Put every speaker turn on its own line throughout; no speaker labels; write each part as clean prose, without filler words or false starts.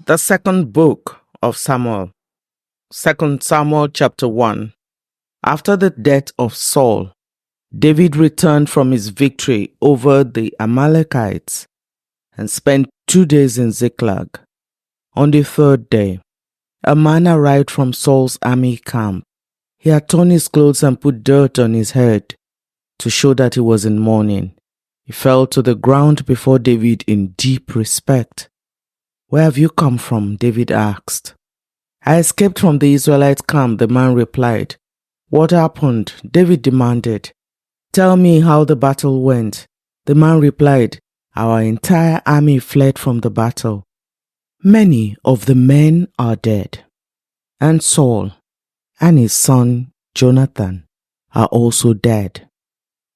The second book of Samuel, 2 Samuel chapter 1. After the death of Saul, David returned from his victory over the Amalekites and spent 2 days in Ziklag. On the third day, a man arrived from Saul's army camp. He had torn his clothes and put dirt on his head to show that he was in mourning. He fell to the ground before David in deep respect. "Where have you come from?" David asked. "I escaped from the Israelite camp," the man replied. "What happened?" David demanded. "Tell me how the battle went." The man replied, "Our entire army fled from the battle. Many of the men are dead, and Saul and his son Jonathan are also dead."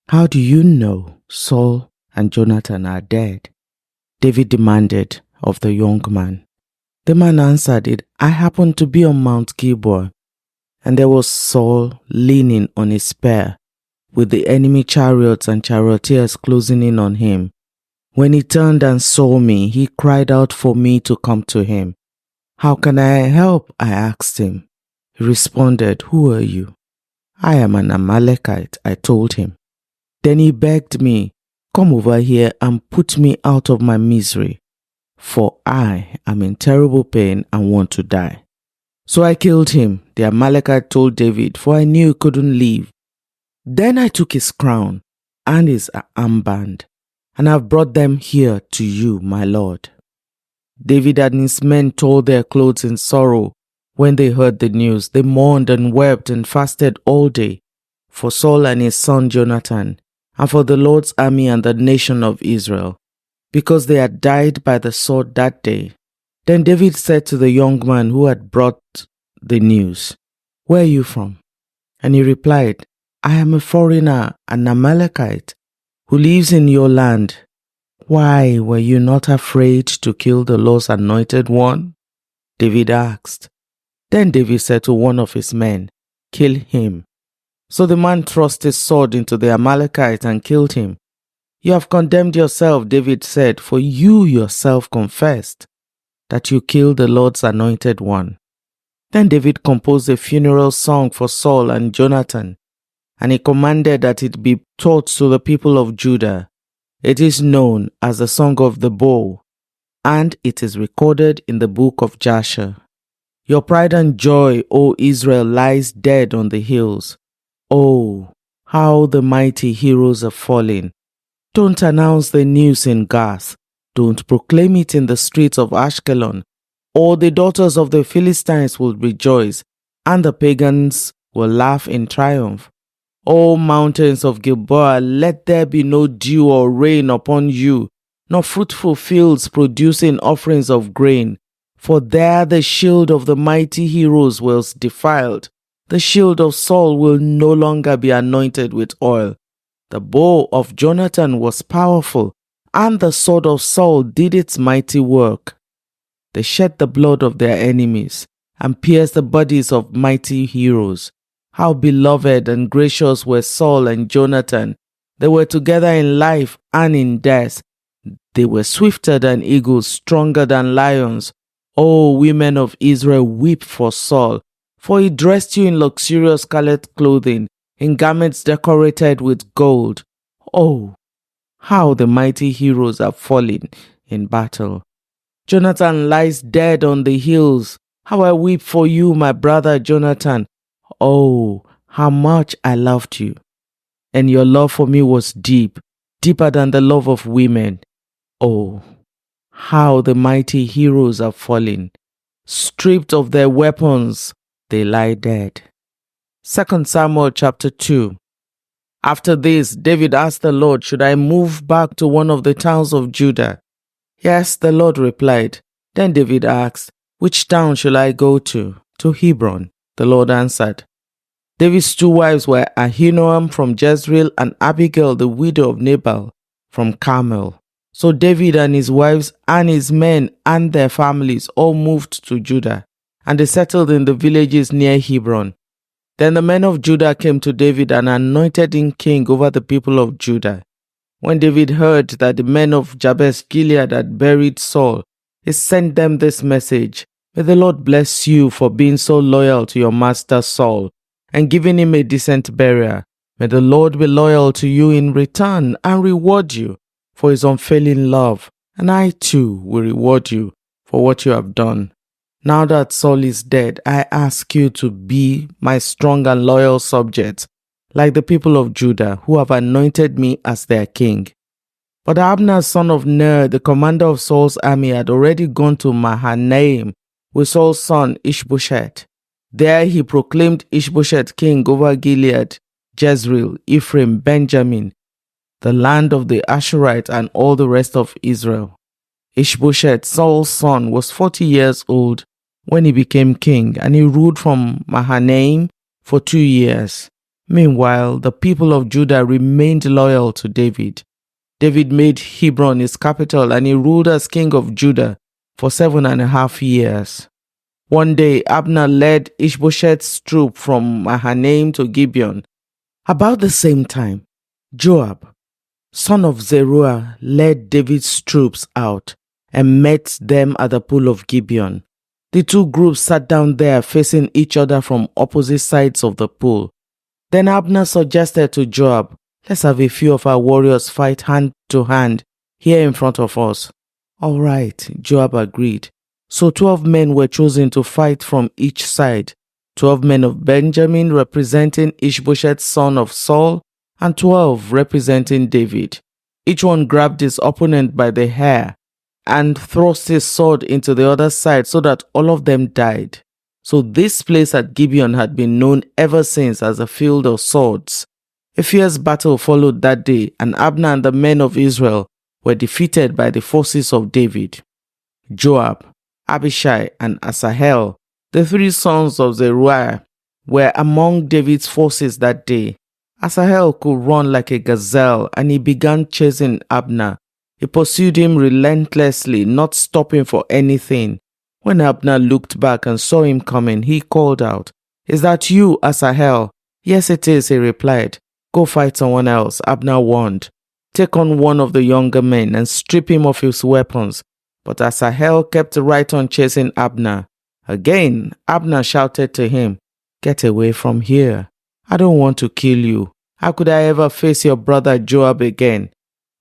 "How do you know Saul and Jonathan are dead?" David demanded of the young man. The man answered, "I happened to be on Mount Gilboa, and there was Saul leaning on his spear, with the enemy chariots and charioteers closing in on him. When he turned and saw me, he cried out for me to come to him. 'How can I help?' I asked him. He responded, 'Who are you?' 'I am an Amalekite,' I told him. Then he begged me, 'Come over here and put me out of my misery, for I am in terrible pain and want to die.' So I killed him," the Amalekite told David, "for I knew he couldn't live. Then I took his crown and his armband, and I've brought them here to you, my lord." David and his men tore their clothes in sorrow when they heard the news. They mourned and wept and fasted all day for Saul and his son Jonathan, and for the Lord's army and the nation of Israel, because they had died by the sword that day. Then David said to the young man who had brought the news, "Where are you from?" And he replied, "I am a foreigner, an Amalekite, who lives in your land. Why were you not afraid to kill the Lord's anointed one?" David asked. Then David said to one of his men, "Kill him." So the man thrust his sword into the Amalekite and killed him. "You have condemned yourself," David said, "for you yourself confessed that you killed the Lord's anointed one." Then David composed a funeral song for Saul and Jonathan, and he commanded that it be taught to the people of Judah. It is known as the Song of the Bow, and it is recorded in the book of Jasher. "Your pride and joy, O Israel, lies dead on the hills. Oh, how the mighty heroes are falling. Don't announce the news in Gath. Don't proclaim it in the streets of Ashkelon. All the daughters of the Philistines will rejoice, and the pagans will laugh in triumph. O mountains of Gilboa, let there be no dew or rain upon you, nor fruitful fields producing offerings of grain. For there the shield of the mighty heroes was defiled. The shield of Saul will no longer be anointed with oil. The bow of Jonathan was powerful, and the sword of Saul did its mighty work. They shed the blood of their enemies and pierced the bodies of mighty heroes. How beloved and gracious were Saul and Jonathan. They were together in life and in death. They were swifter than eagles, stronger than lions. O women of Israel, weep for Saul, for he dressed you in luxurious scarlet clothing, in garments decorated with gold. Oh, how the mighty heroes are fallen in battle. Jonathan lies dead on the hills. How I weep for you, my brother Jonathan. Oh, how much I loved you. And your love for me was deep, deeper than the love of women. Oh, how the mighty heroes are fallen. Stripped of their weapons, they lie dead. 2 Samuel chapter 2. After this, David asked the Lord, "Should I move back to one of the towns of Judah?" "Yes," the Lord replied. Then David asked, "Which town shall I go to?" "To Hebron," the Lord answered. David's 2 wives were Ahinoam from Jezreel and Abigail, the widow of Nabal, from Carmel. So David and his wives and his men and their families all moved to Judah, and they settled in the villages near Hebron. Then the men of Judah came to David and anointed him king over the people of Judah. When David heard that the men of Jabesh Gilead had buried Saul, he sent them this message: May the Lord bless you for being so loyal to your master Saul and giving him a decent burial. May the Lord be loyal to you in return and reward you for his unfailing love, and I too will reward you for what you have done. Now that Saul is dead, I ask you to be my strong and loyal subjects, like the people of Judah who have anointed me as their king. But Abner, son of Ner, the commander of Saul's army, had already gone to Mahanaim with Saul's son Ishbosheth. There he proclaimed Ishbosheth king over Gilead, Jezreel, Ephraim, Benjamin, the land of the Asherites, and all the rest of Israel. Ishbosheth, Saul's son, was 40 years old when he became king, and he ruled from Mahanaim for 2 years. Meanwhile, the people of Judah remained loyal to David. David made Hebron his capital, and he ruled as king of Judah for 7.5 years. One day, Abner led Ishbosheth's troop from Mahanaim to Gibeon. About the same time, Joab, son of Zeruiah, led David's troops out and met them at the pool of Gibeon. The two groups sat down there facing each other from opposite sides of the pool. Then Abner suggested to Joab, Let's have a few of our warriors fight hand to hand here in front of us. All right, Joab agreed. So 12 men were chosen to fight from each side, 12 men of Benjamin representing Ishbosheth son of Saul, and 12 representing David. Each one grabbed his opponent by the hair and thrust his sword into the other side so that all of them died. So this place at Gibeon had been known ever since as a field of swords. A fierce battle followed that day, and Abner and the men of Israel were defeated by the forces of David. Joab, Abishai, and Asahel, the 3 sons of Zeruiah, were among David's forces that day. Asahel could run like a gazelle, and he began chasing Abner. He pursued him relentlessly, not stopping for anything. When Abner looked back and saw him coming, he called out, Is that you, Asahel? Yes, it is, he replied. Go fight someone else, Abner warned. Take on one of the younger men and strip him of his weapons. But Asahel kept right on chasing Abner. Again, Abner shouted to him, Get away from here. I don't want to kill you. How could I ever face your brother Joab again?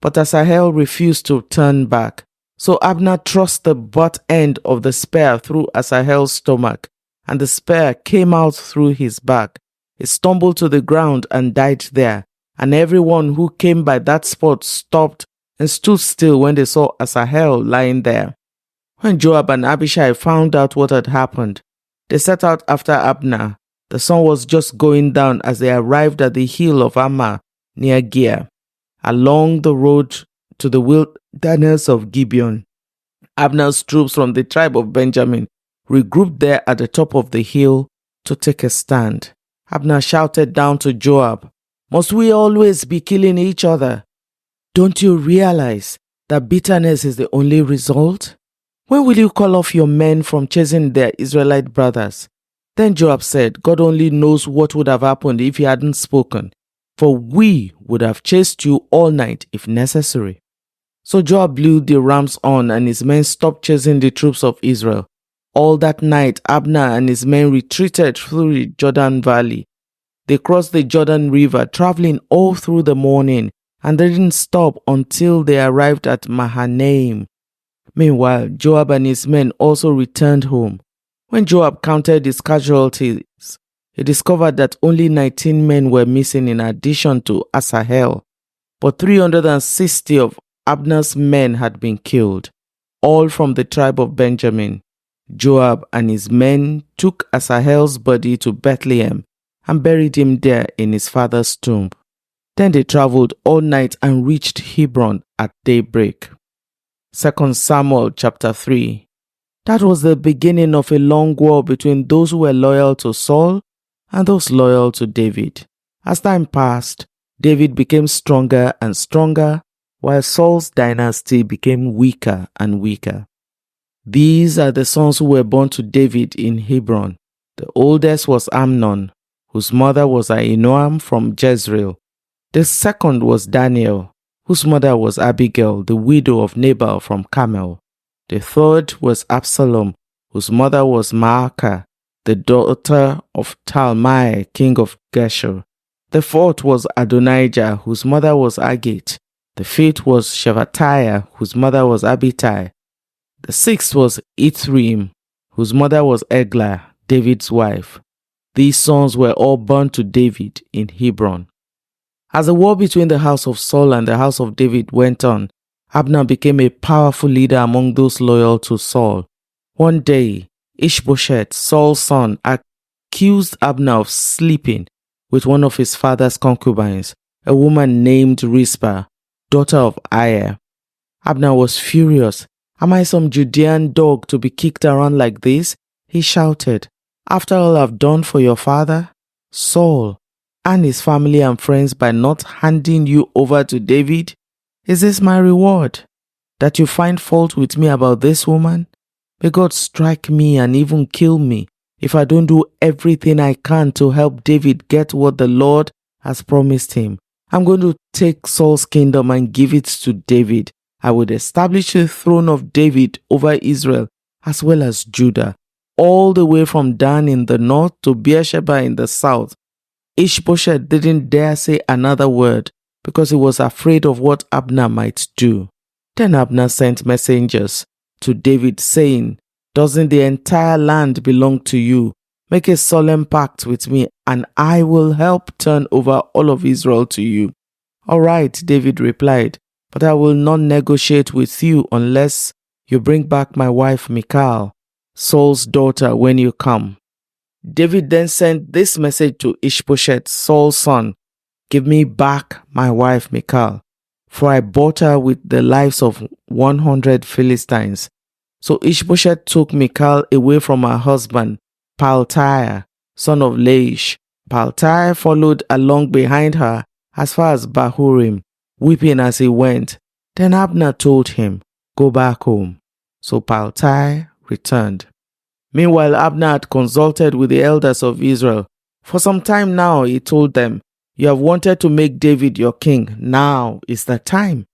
But Asahel refused to turn back. So Abner thrust the butt end of the spear through Asahel's stomach, and the spear came out through his back. He stumbled to the ground and died there, and everyone who came by that spot stopped and stood still when they saw Asahel lying there. When Joab and Abishai found out what had happened, they set out after Abner. The sun was just going down as they arrived at the hill of Ammah near Giah, along the road to the wilderness of Gibeon. Abner's troops from the tribe of Benjamin regrouped there at the top of the hill to take a stand. Abner shouted down to Joab, Must we always be killing each other? Don't you realize that bitterness is the only result? When will you call off your men from chasing their Israelite brothers? Then Joab said, God only knows what would have happened if he hadn't spoken, for we would have chased you all night if necessary. So Joab blew the ram's horn, and his men stopped chasing the troops of Israel. All that night, Abner and his men retreated through the Jordan Valley. They crossed the Jordan River, traveling all through the morning, and they didn't stop until they arrived at Mahanaim. Meanwhile, Joab and his men also returned home. When Joab counted his casualties, he discovered that only 19 men were missing in addition to Asahel, but 360 of Abner's men had been killed, all from the tribe of Benjamin. Joab and his men took Asahel's body to Bethlehem and buried him there in his father's tomb. Then they traveled all night and reached Hebron at daybreak. 2 Samuel chapter 3. That was the beginning of a long war between those who were loyal to Saul and those loyal to David. As time passed, David became stronger and stronger, while Saul's dynasty became weaker and weaker. These are the sons who were born to David in Hebron. The oldest was Amnon, whose mother was Ahinoam from Jezreel. The second was Daniel, whose mother was Abigail, the widow of Nabal from Carmel. The third was Absalom, whose mother was Maacah, the daughter of Talmai, king of Geshur. The fourth was Adonijah, whose mother was Agit. The fifth was Shephatiah, whose mother was Abitai. The sixth was Ithream, whose mother was Eglah, David's wife. These sons were all born to David in Hebron. As the war between the house of Saul and the house of David went on, Abner became a powerful leader among those loyal to Saul. One day, Ishbosheth, Saul's son, accused Abner of sleeping with one of his father's concubines, a woman named Rizpah, daughter of Aiah. Abner was furious. "Am I some Judean dog to be kicked around like this?" he shouted. "After all I've done for your father, Saul, and his family and friends by not handing you over to David? Is this my reward? That you find fault with me about this woman? May God strike me and even kill me if I don't do everything I can to help David get what the Lord has promised him. I'm going to take Saul's kingdom and give it to David. I would establish the throne of David over Israel as well as Judah, all the way from Dan in the north to Beersheba in the south." Ishbosheth didn't dare say another word because he was afraid of what Abner might do. Then Abner sent messengers to David saying, "Doesn't the entire land belong to you? Make a solemn pact with me and I will help turn over all of Israel to you." "All right," David replied, "but I will not negotiate with you unless you bring back my wife Michal, Saul's daughter, when you come." David then sent this message to Ishbosheth, Saul's son, "Give me back my wife Michal, for I bought her with the lives of 100 Philistines." So Ishbosheth took Michal away from her husband, Paltiah, son of Laish. Paltiah followed along behind her as far as Bahurim, weeping as he went. Then Abner told him, "Go back home." So Paltiah returned. Meanwhile, Abner had consulted with the elders of Israel. For some time now, he told them, "You have wanted to make David your king. Now is the time.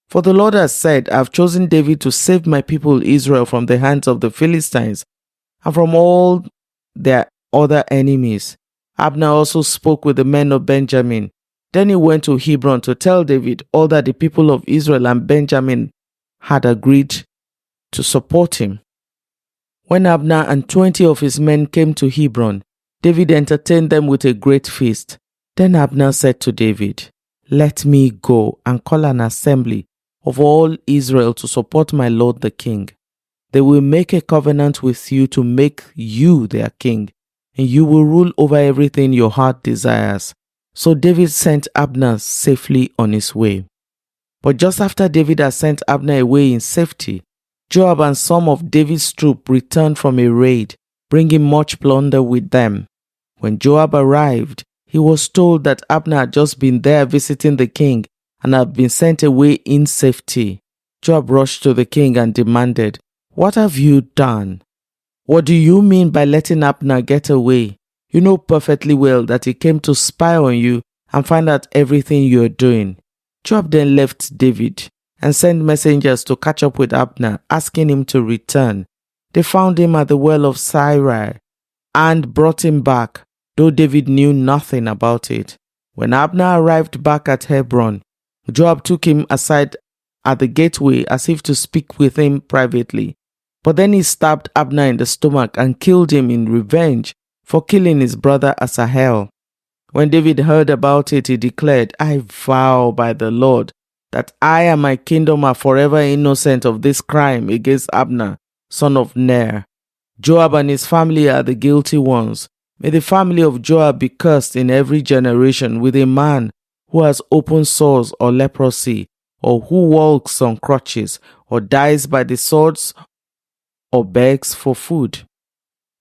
For the Lord has said, I have chosen David to save my people Israel from the hands of the Philistines and from all their other enemies." Abner also spoke with the men of Benjamin. Then he went to Hebron to tell David all that the people of Israel and Benjamin had agreed to support him. When Abner and 20 of his men came to Hebron, David entertained them with a great feast. Then Abner said to David, "Let me go and call an assembly of all Israel to support my lord the king. They will make a covenant with you to make you their king, and you will rule over everything your heart desires." So David sent Abner safely on his way. But just after David had sent Abner away in safety, Joab and some of David's troops returned from a raid, bringing much plunder with them. When Joab arrived, he was told that Abner had just been there visiting the king and had been sent away in safety. Joab rushed to the king and demanded, "What have you done? What do you mean by letting Abner get away? You know perfectly well that he came to spy on you and find out everything you are doing." Joab then left David and sent messengers to catch up with Abner, asking him to return. They found him at the well of Sirai and brought him back, though David knew nothing about it. When Abner arrived back at Hebron, Joab took him aside at the gateway as if to speak with him privately. But then he stabbed Abner in the stomach and killed him in revenge for killing his brother Asahel. When David heard about it, he declared, "I vow by the Lord that I and my kingdom are forever innocent of this crime against Abner, son of Ner. Joab and his family are the guilty ones. May the family of Joab be cursed in every generation with a man who has open sores or leprosy, or who walks on crutches, or dies by the swords, or begs for food."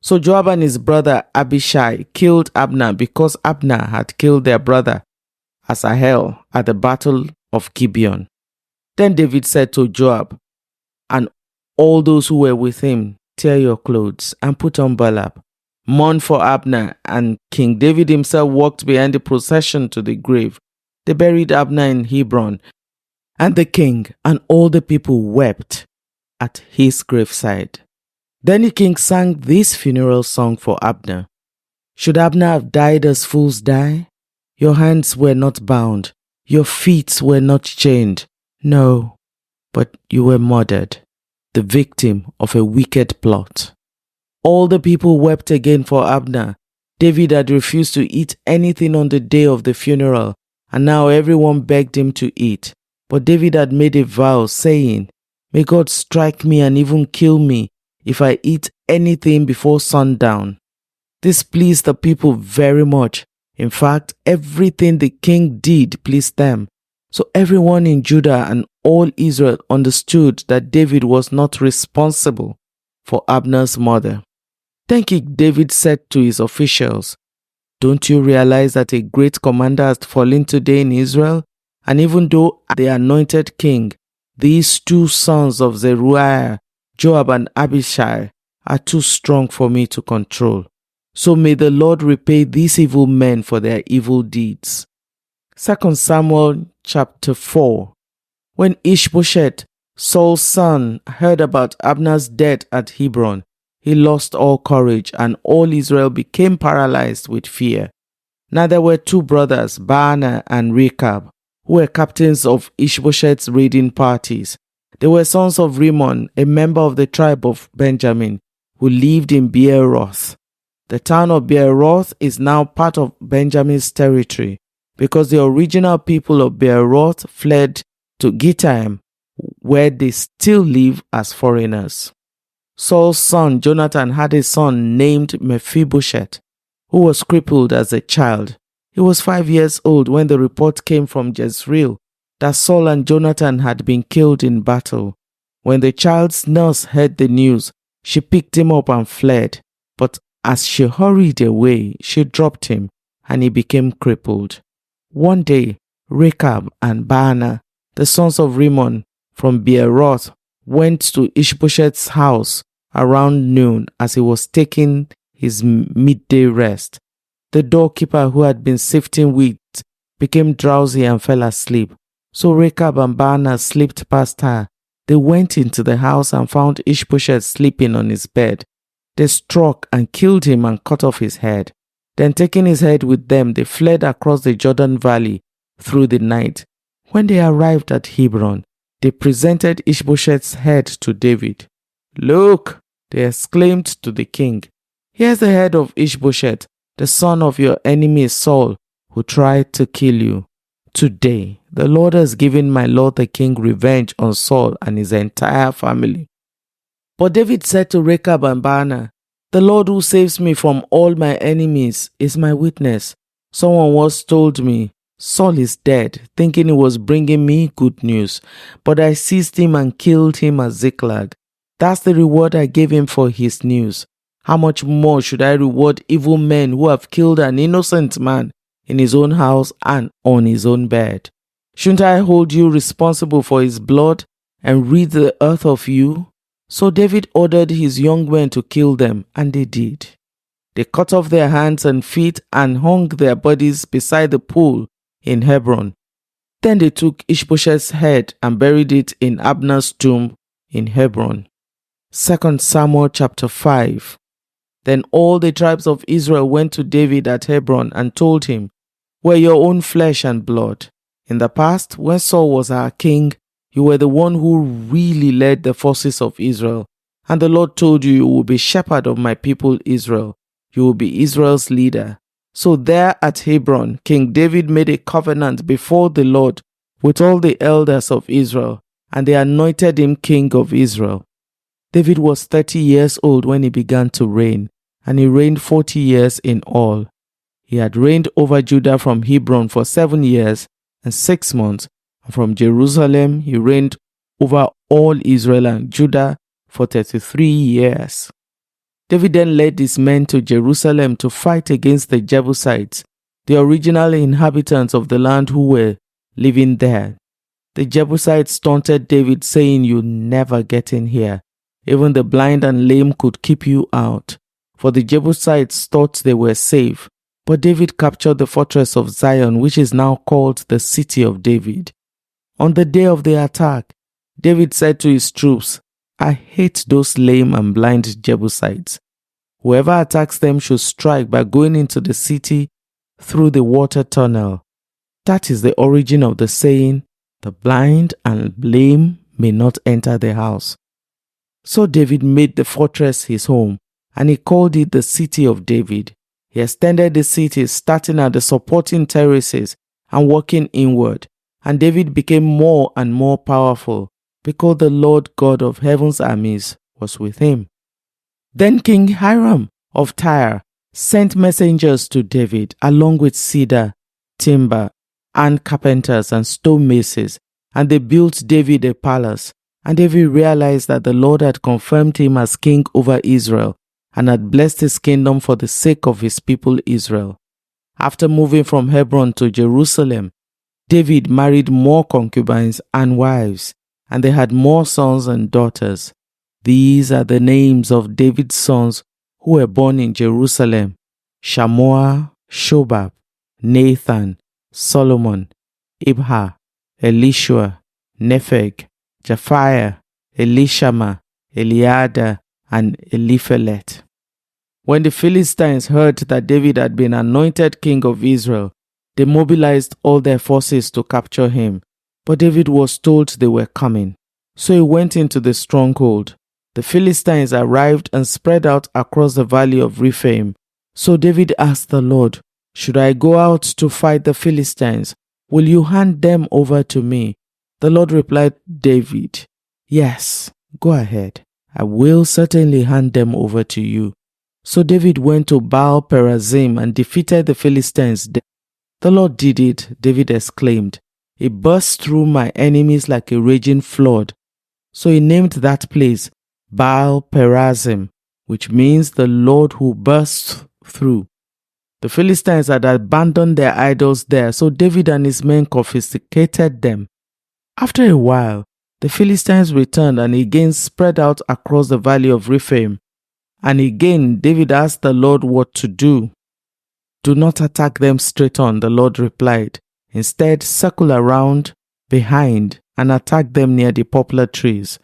So Joab and his brother Abishai killed Abner because Abner had killed their brother Asahel at the battle of Gibeon. Then David said to Joab and all those who were with him, "Tear your clothes and put on burlap. Mourn for Abner." And King David himself walked behind the procession to the grave. They buried Abner in Hebron, and the king and all the people wept. at his graveside. Then the king sang this funeral song for Abner. Should Abner have died as fools die? Your hands were not bound, your feet were not chained. No, but you were murdered, the victim of a wicked plot. All the people wept again for Abner. David had refused to eat anything on the day of the funeral, and now everyone begged him to eat. But David had made a vow, saying, May God strike me and even kill me if I eat anything before sundown. This pleased the people very much. In fact, everything the king did pleased them. So everyone in Judah and all Israel understood that David was not responsible for Abner's murder. Then King David said to his officials, Don't you realize that a great commander has fallen today in Israel? And even though the anointed king, these two sons of Zeruiah, Joab and Abishai, are too strong for me to control. So may the Lord repay these evil men for their evil deeds. 2 Samuel chapter 4. When Ishbosheth, Saul's son, heard about Abner's death at Hebron, he lost all courage, and all Israel became paralyzed with fear. Now there were two brothers, Baanah and Rechab, who were captains of Ishbosheth's raiding parties. They were sons of Rimmon, a member of the tribe of Benjamin, who lived in Beeroth. The town of Beeroth is now part of Benjamin's territory, because the original people of Beeroth fled to Gittaim, where they still live as foreigners. Saul's son Jonathan had a son named Mephibosheth, who was crippled as a child. He was 5 years old when the report came from Jezreel that Saul and Jonathan had been killed in battle. When the child's nurse heard the news, she picked him up and fled. But as she hurried away, she dropped him, and he became crippled. One day, Rechab and Baanah, the sons of Rimmon from Beeroth, went to Ishbosheth's house around noon as he was taking his midday rest. The doorkeeper, who had been sifting wheat, became drowsy and fell asleep. So Rechab and Baanah slipped past her. They went into the house and found Ishbosheth sleeping on his bed. They struck and killed him and cut off his head. Then, taking his head with them, they fled across the Jordan Valley through the night. When they arrived at Hebron, they presented Ishbosheth's head to David. Look, they exclaimed to the king, here's the head of Ishbosheth, the son of your enemy Saul, who tried to kill you. Today, the Lord has given my lord the king revenge on Saul and his entire family. But David said to Rechab and Baanah, the Lord who saves me from all my enemies is my witness. Someone once told me, Saul is dead, thinking he was bringing me good news. But I seized him and killed him at Ziklag. That's the reward I gave him for his news. How much more should I reward evil men who have killed an innocent man in his own house and on his own bed? Shouldn't I hold you responsible for his blood and rid the earth of you? So David ordered his young men to kill them, and they did. They cut off their hands and feet and hung their bodies beside the pool in Hebron. Then they took Ishbosheth's head and buried it in Abner's tomb in Hebron. 2 Samuel chapter 5. Then all the tribes of Israel went to David at Hebron and told him, We're your own flesh and blood. In the past, when Saul was our king, you were the one who really led the forces of Israel. And the Lord told you, you will be shepherd of my people Israel. You will be Israel's leader. So there at Hebron, King David made a covenant before the Lord with all the elders of Israel, and they anointed him king of Israel. David was 30 years old when he began to reign, and he reigned 40 years in all. He had reigned over Judah from Hebron for 7 years and 6 months, and from Jerusalem he reigned over all Israel and Judah for 33 years. David then led his men to Jerusalem to fight against the Jebusites, the original inhabitants of the land who were living there. The Jebusites taunted David, saying, "You'll never get in here. Even the blind and lame could keep you out." For the Jebusites thought they were safe. But David captured the fortress of Zion, which is now called the City of David. On the day of the attack, David said to his troops, I hate those lame and blind Jebusites. Whoever attacks them should strike by going into the city through the water tunnel. That is the origin of the saying, the blind and lame may not enter the house. So David made the fortress his home, and he called it the City of David. He extended the city, starting at the supporting terraces and working inward. And David became more and more powerful, because the Lord God of heaven's armies was with him. Then King Hiram of Tyre sent messengers to David, along with cedar, timber, and carpenters and stonemasons, and they built David a palace. And David realized that the Lord had confirmed him as king over Israel and had blessed his kingdom for the sake of his people Israel. After moving from Hebron to Jerusalem, David married more concubines and wives, and they had more sons and daughters. These are the names of David's sons who were born in Jerusalem: Shammua, Shobab, Nathan, Solomon, Ibhar, Elishua, Nepheg, Japhiah, Elishama, Eliada, and Eliphelet. When the Philistines heard that David had been anointed king of Israel, they mobilized all their forces to capture him. But David was told they were coming, so he went into the stronghold. The Philistines arrived and spread out across the valley of Rephaim. So David asked the Lord, "Should I go out to fight the Philistines? Will you hand them over to me?" The Lord replied David, "Yes, go ahead. I will certainly hand them over to you." So David went to Baal Perazim and defeated the Philistines. "The Lord did it," David exclaimed. "He burst through my enemies like a raging flood." So he named that place Baal Perazim, which means the Lord who bursts through. The Philistines had abandoned their idols there, so David and his men confiscated them. After a while, the Philistines returned and again spread out across the valley of Rephaim. And again, David asked the Lord what to do. "Do not attack them straight on," the Lord replied. "Instead, circle around, behind, and attack them near the poplar trees.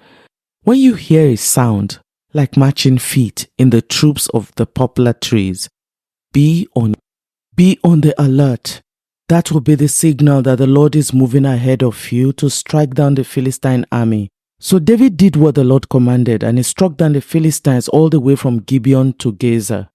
When you hear a sound like marching feet in the troops of the poplar trees, be on the alert. That will be the signal that the Lord is moving ahead of you to strike down the Philistine army." So David did what the Lord commanded, and he struck down the Philistines all the way from Gibeon to Gaza.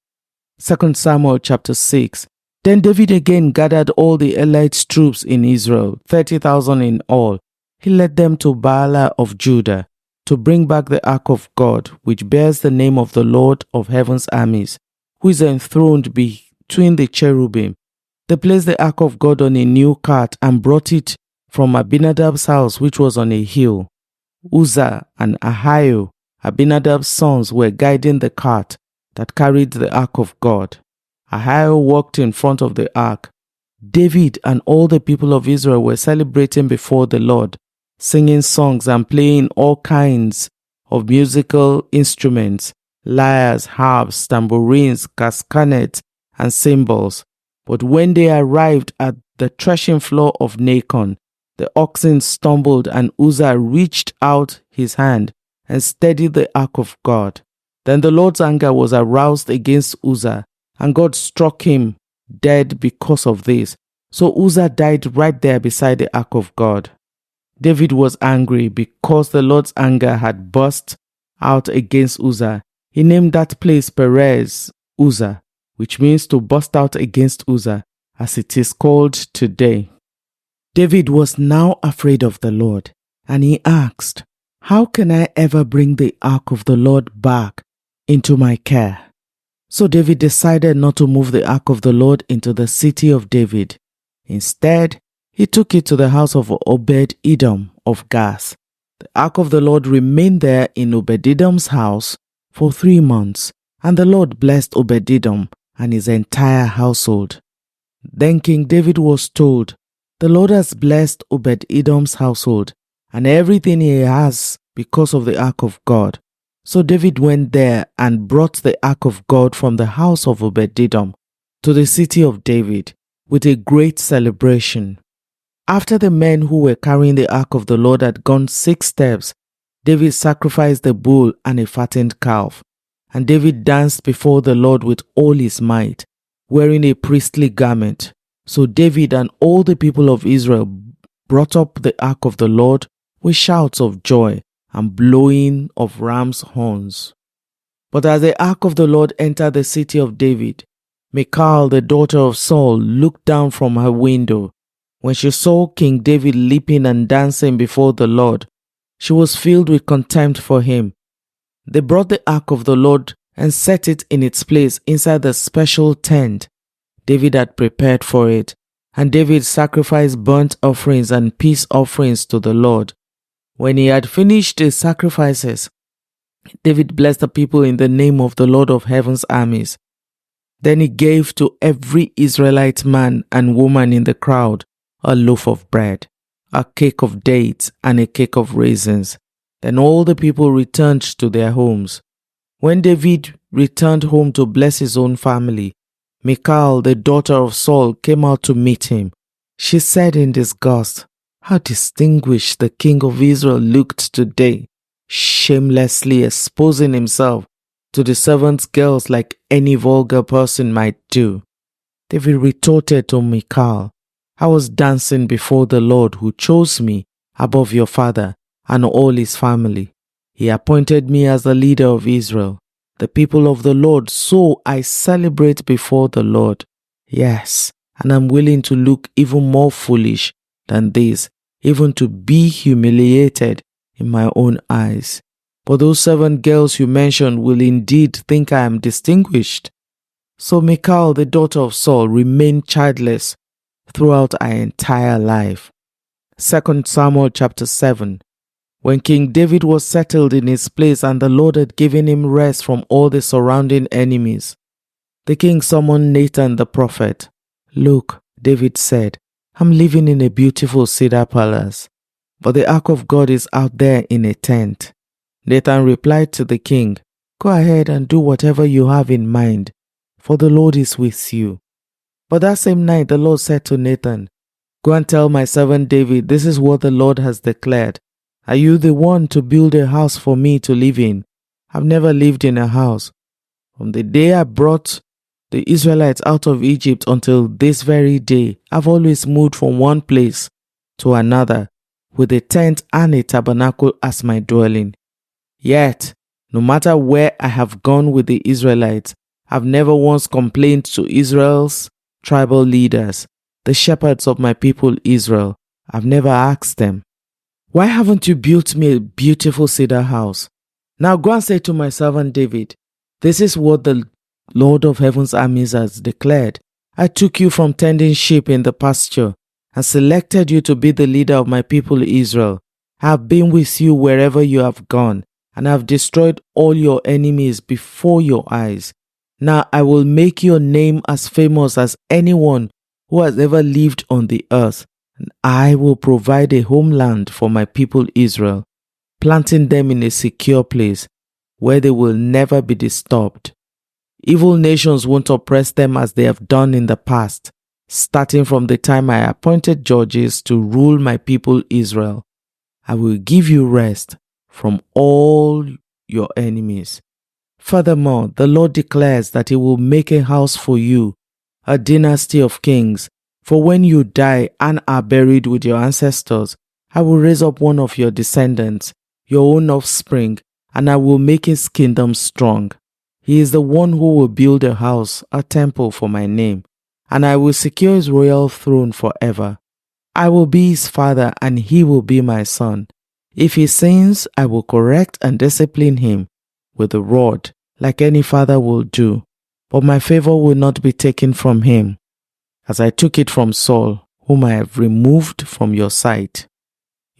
2 Samuel chapter 6. Then David again gathered all the elite troops in Israel, 30,000 in all. He led them to Baalah of Judah to bring back the ark of God, which bears the name of the Lord of heaven's armies, who is enthroned between the cherubim. They placed the ark of God on a new cart and brought it from Abinadab's house, which was on a hill. Uzzah and Ahio, Abinadab's sons, were guiding the cart that carried the ark of God. Ahio walked in front of the ark. David and all the people of Israel were celebrating before the Lord, singing songs and playing all kinds of musical instruments: lyres, harps, tambourines, castanets, and cymbals. But when they arrived at the threshing floor of Nacon, the oxen stumbled, and Uzzah reached out his hand and steadied the ark of God. Then the Lord's anger was aroused against Uzzah, and God struck him dead because of this. So Uzzah died right there beside the ark of God. David was angry because the Lord's anger had burst out against Uzzah. He named that place Perez Uzzah, which means to burst out against Uzzah, as it is called today. David was now afraid of the Lord, and he asked, "How can I ever bring the ark of the Lord back into my care?" So David decided not to move the ark of the Lord into the city of David. Instead, he took it to the house of Obed-Edom of Gath. The ark of the Lord remained there in Obed-Edom's house for 3 months, and the Lord blessed Obed-Edom and his entire household. Then King David was told, "The Lord has blessed Obed-Edom's household and everything he has because of the ark of God." So David went there and brought the ark of God from the house of Obed-Edom to the city of David with a great celebration. After the men who were carrying the ark of the Lord had gone 6 steps, David sacrificed a bull and a fattened calf. And David danced before the Lord with all his might, wearing a priestly garment. So David and all the people of Israel brought up the ark of the Lord with shouts of joy and blowing of ram's horns. But as the ark of the Lord entered the city of David, Michal, the daughter of Saul, looked down from her window. When she saw King David leaping and dancing before the Lord, she was filled with contempt for him. They brought the ark of the Lord and set it in its place inside the special tent David had prepared for it. And David sacrificed burnt offerings and peace offerings to the Lord. When he had finished the sacrifices, David blessed the people in the name of the Lord of heaven's armies. Then he gave to every Israelite man and woman in the crowd a loaf of bread, a cake of dates, and a cake of raisins. Then all the people returned to their homes. When David returned home to bless his own family, Michal, the daughter of Saul, came out to meet him. She said in disgust, "How distinguished the king of Israel looked today, shamelessly exposing himself to the servants' girls like any vulgar person might do." David retorted to Michal, "I was dancing before the Lord who chose me above your father and all his family. He appointed me as the leader of Israel, the people of the Lord, so I celebrate before the Lord. Yes, and I'm willing to look even more foolish than this, even to be humiliated in my own eyes. But those 7 girls you mentioned will indeed think I am distinguished." So Michal, the daughter of Saul, remained childless throughout her entire life. 2 Samuel chapter 7. When King David was settled in his place and the Lord had given him rest from all the surrounding enemies, the king summoned Nathan the prophet. "Look," David said, "I'm living in a beautiful cedar palace, but the ark of God is out there in a tent." Nathan replied to the king, "Go ahead and do whatever you have in mind, for the Lord is with you." But that same night the Lord said to Nathan, "Go and tell my servant David, this is what the Lord has declared. Are you the one to build a house for me to live in? I've never lived in a house. From the day I brought the Israelites out of Egypt until this very day, I've always moved from one place to another with a tent and a tabernacle as my dwelling. Yet, no matter where I have gone with the Israelites, I've never once complained to Israel's tribal leaders, the shepherds of my people Israel. I've never asked them, 'Why haven't you built me a beautiful cedar house?' Now go and say to my servant David, this is what the Lord of heaven's armies has declared. I took you from tending sheep in the pasture and selected you to be the leader of my people Israel. I have been with you wherever you have gone, and I have destroyed all your enemies before your eyes. Now I will make your name as famous as anyone who has ever lived on the earth, and I will provide a homeland for my people Israel, planting them in a secure place where they will never be disturbed. Evil nations won't oppress them as they have done in the past, starting from the time I appointed judges to rule my people Israel. I will give you rest from all your enemies. Furthermore, the Lord declares that He will make a house for you, a dynasty of kings. For when you die and are buried with your ancestors, I will raise up one of your descendants, your own offspring, and I will make his kingdom strong. He is the one who will build a house, a temple for my name, and I will secure his royal throne forever. I will be his father, and he will be my son. If he sins, I will correct and discipline him with a rod, like any father will do. But my favor will not be taken from him, as I took it from Saul, whom I have removed from your sight.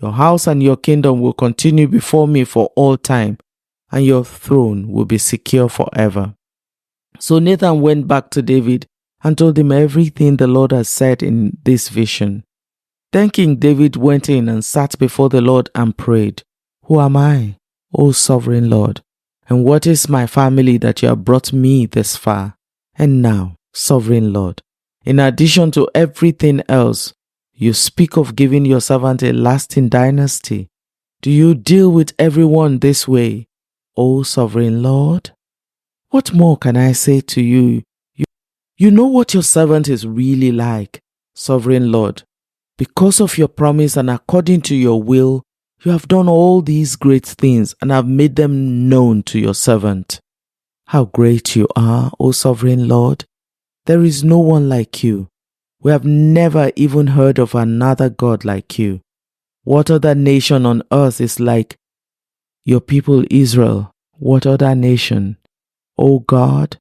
Your house and your kingdom will continue before me for all time, and your throne will be secure forever." So Nathan went back to David and told him everything the Lord had said in this vision. Then King David went in and sat before the Lord and prayed, "Who am I, O sovereign Lord? And what is my family that you have brought me this far? And now, sovereign Lord, in addition to everything else, you speak of giving your servant a lasting dynasty. Do you deal with everyone this way, O sovereign Lord? What more can I say to you? You know what your servant is really like, sovereign Lord. Because of your promise and according to your will, you have done all these great things and have made them known to your servant. How great you are, O sovereign Lord! There is no one like you. We have never even heard of another God like you. What other nation on earth is like your people Israel? What other nation? O God,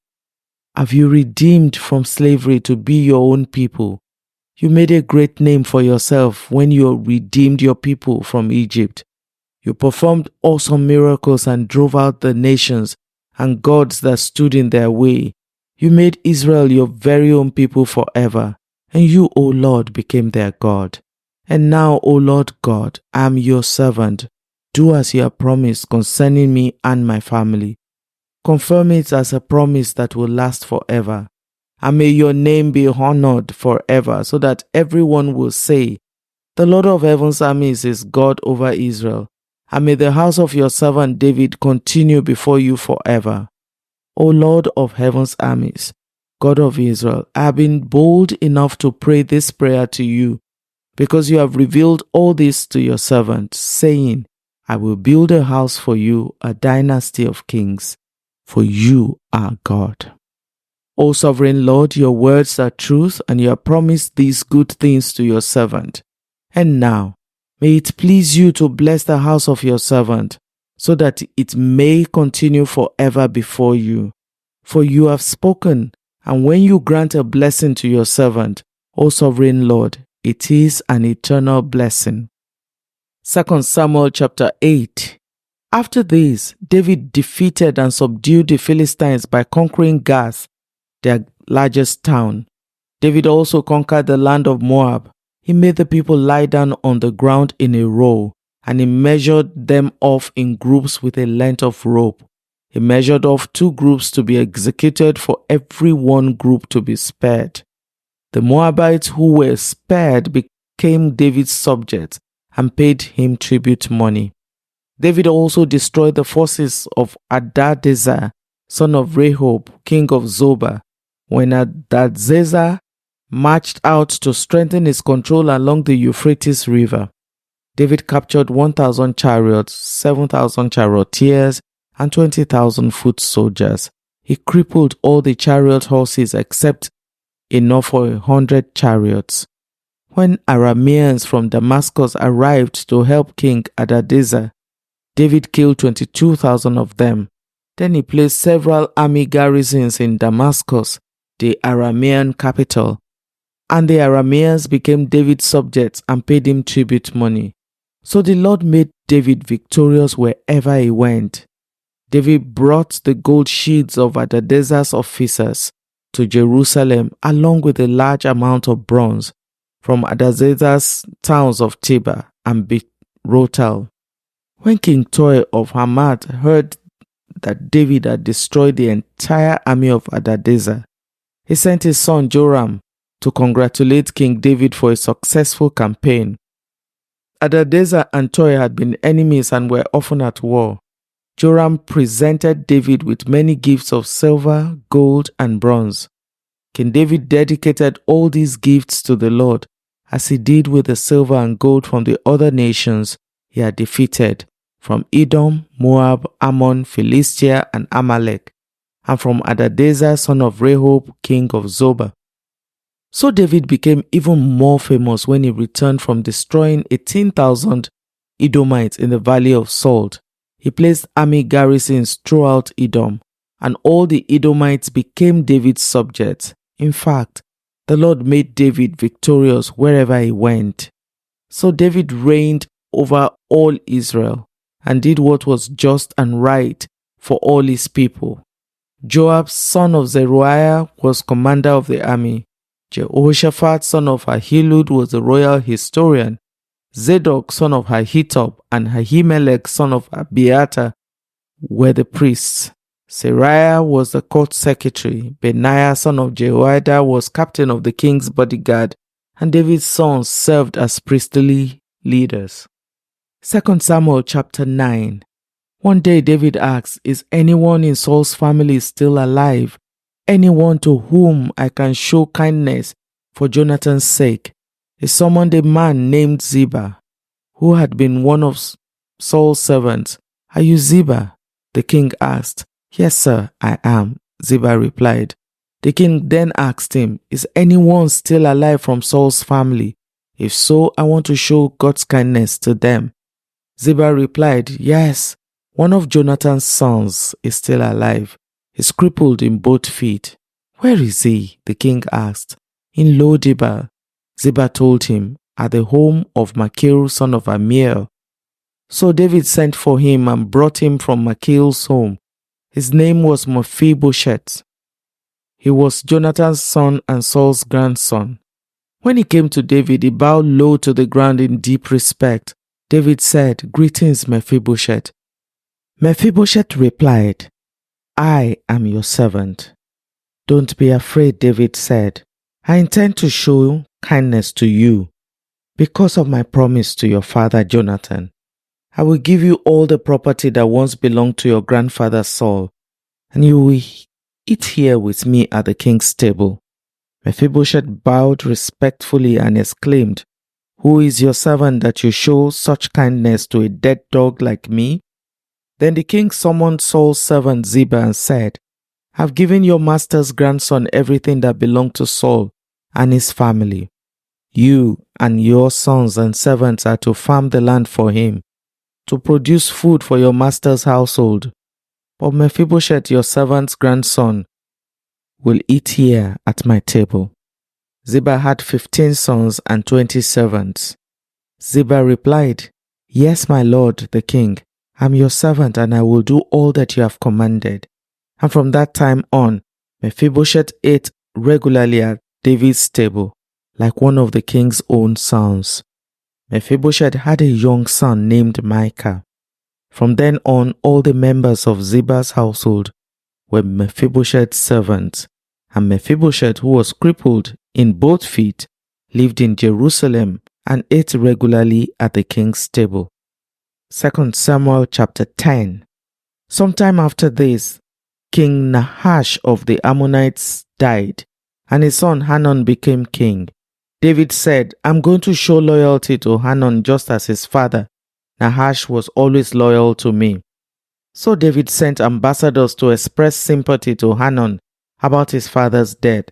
have you redeemed from slavery to be your own people? You made a great name for yourself when you redeemed your people from Egypt. You performed awesome miracles and drove out the nations and gods that stood in their way. You made Israel your very own people forever, and you, O Lord, became their God. And now, O Lord God, I am your servant. Do as you have promised concerning me and my family. Confirm it as a promise that will last forever. And may your name be honored forever, so that everyone will say, the Lord of heaven's armies is God over Israel. And may the house of your servant David continue before you forever. O Lord of heaven's armies, God of Israel, I have been bold enough to pray this prayer to you, because you have revealed all this to your servant, saying, I will build a house for you, a dynasty of kings, for you are God. O sovereign Lord, your words are truth, and you have promised these good things to your servant. And now, may it please you to bless the house of your servant, so that it may continue forever before you. For you have spoken, and when you grant a blessing to your servant, O sovereign Lord, it is an eternal blessing. 2 Samuel chapter 8. After this, David defeated and subdued the Philistines by conquering Gath, their largest town. David also conquered the land of Moab. He made the people lie down on the ground in a row, and he measured them off in groups with a length of rope. He measured off 2 groups to be executed for every one group to be spared. The Moabites who were spared became David's subjects and paid him tribute money. David also destroyed the forces of Hadadezer, son of Rehob, king of Zobah, when Hadadezer marched out to strengthen his control along the Euphrates River. David captured 1,000 chariots, 7,000 charioteers, and 20,000 foot soldiers. He crippled all the chariot horses except enough for 100 chariots. When Arameans from Damascus arrived to help King Hadadezer, David killed 22,000 of them. Then he placed several army garrisons in Damascus, the Aramean capital, and the Arameans became David's subjects and paid him tribute money. So the Lord made David victorious wherever he went. David brought the gold shields of Hadadezer's officers to Jerusalem along with a large amount of bronze from Hadadezer's towns of Tibah and Berothal. When King Toi of Hamath heard that David had destroyed the entire army of Hadadezer, he sent his son Joram to congratulate King David for a successful campaign. Hadadezer and Toi had been enemies and were often at war. Joram presented David with many gifts of silver, gold, and bronze. King David dedicated all these gifts to the Lord, as he did with the silver and gold from the other nations he had defeated, from Edom, Moab, Ammon, Philistia, and Amalek, and from Hadadezer, son of Rehob, king of Zobah. So David became even more famous when he returned from destroying 18,000 Edomites in the Valley of Salt. He placed army garrisons throughout Edom, and all the Edomites became David's subjects. In fact, the Lord made David victorious wherever he went. So David reigned over all Israel and did what was just and right for all his people. Joab, son of Zeruiah, was commander of the army. Jehoshaphat, son of Ahilud, was the royal historian. Zadok, son of Ahitub, and Ahimelech, son of Abiathar, were the priests. Seraiah was the court secretary. Benaiah, son of Jehoiada, was captain of the king's bodyguard, and David's sons served as priestly leaders. 2 Samuel chapter 9. One day David asked, "Is anyone in Saul's family still alive? Anyone to whom I can show kindness for Jonathan's sake?" He summoned a man named Ziba, who had been one of Saul's servants. "Are you Ziba?" the king asked. "Yes, sir, I am," Ziba replied. The king then asked him, "Is anyone still alive from Saul's family? If so, I want to show God's kindness to them." Ziba replied, "Yes, one of Jonathan's sons is still alive. He's crippled in both feet." "Where is he?" the king asked. "In Lo-debar," Ziba told him, "at the home of Machir, son of Ammiel." So David sent for him and brought him from Machir's home. His name was Mephibosheth. He was Jonathan's son and Saul's grandson. When he came to David, he bowed low to the ground in deep respect. David said, "Greetings, Mephibosheth." Mephibosheth replied, "I am your servant." "Don't be afraid," David said. "I intend to show kindness to you because of my promise to your father Jonathan. I will give you all the property that once belonged to your grandfather Saul, and you will eat here with me at the king's table." Mephibosheth bowed respectfully and exclaimed, "Who is your servant that you show such kindness to a dead dog like me?" Then the king summoned Saul's servant Ziba and said, "I've given your master's grandson everything that belonged to Saul and his family. You and your sons and servants are to farm the land for him, to produce food for your master's household. But Mephibosheth, your servant's grandson, will eat here at my table." Ziba had 15 sons and 20 servants. Ziba replied, "Yes, my lord, the king. I'm your servant and I will do all that you have commanded." And from that time on, Mephibosheth ate regularly at David's table, like one of the king's own sons. Mephibosheth had a young son named Micah. From then on, all the members of Ziba's household were Mephibosheth's servants, and Mephibosheth, who was crippled in both feet, lived in Jerusalem and ate regularly at the king's table. 2 Samuel chapter 10. Sometime after this, King Nahash of the Ammonites died, and his son Hanun became king. David said, "I'm going to show loyalty to Hanun just as his father, Nahash, was always loyal to me." So David sent ambassadors to express sympathy to Hanun about his father's death.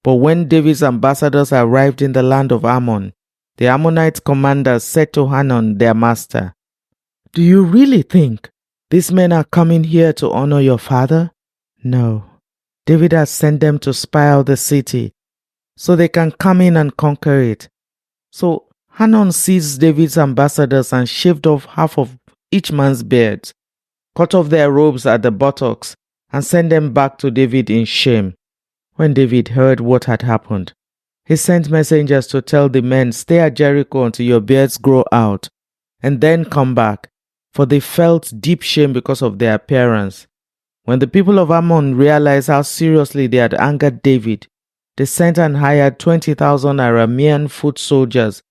But when David's ambassadors arrived in the land of Ammon, the Ammonite commanders said to Hanun, their master, "Do you really think these men are coming here to honor your father? No. David has sent them to spy out the city so they can come in and conquer it." So Hanun seized David's ambassadors and shaved off half of each man's beards, cut off their robes at the buttocks, and sent them back to David in shame. When David heard what had happened, he sent messengers to tell the men, "Stay at Jericho until your beards grow out, and then come back," for they felt deep shame because of their appearance. When the people of Ammon realized how seriously they had angered David, they sent and hired 20,000 Aramean foot soldiers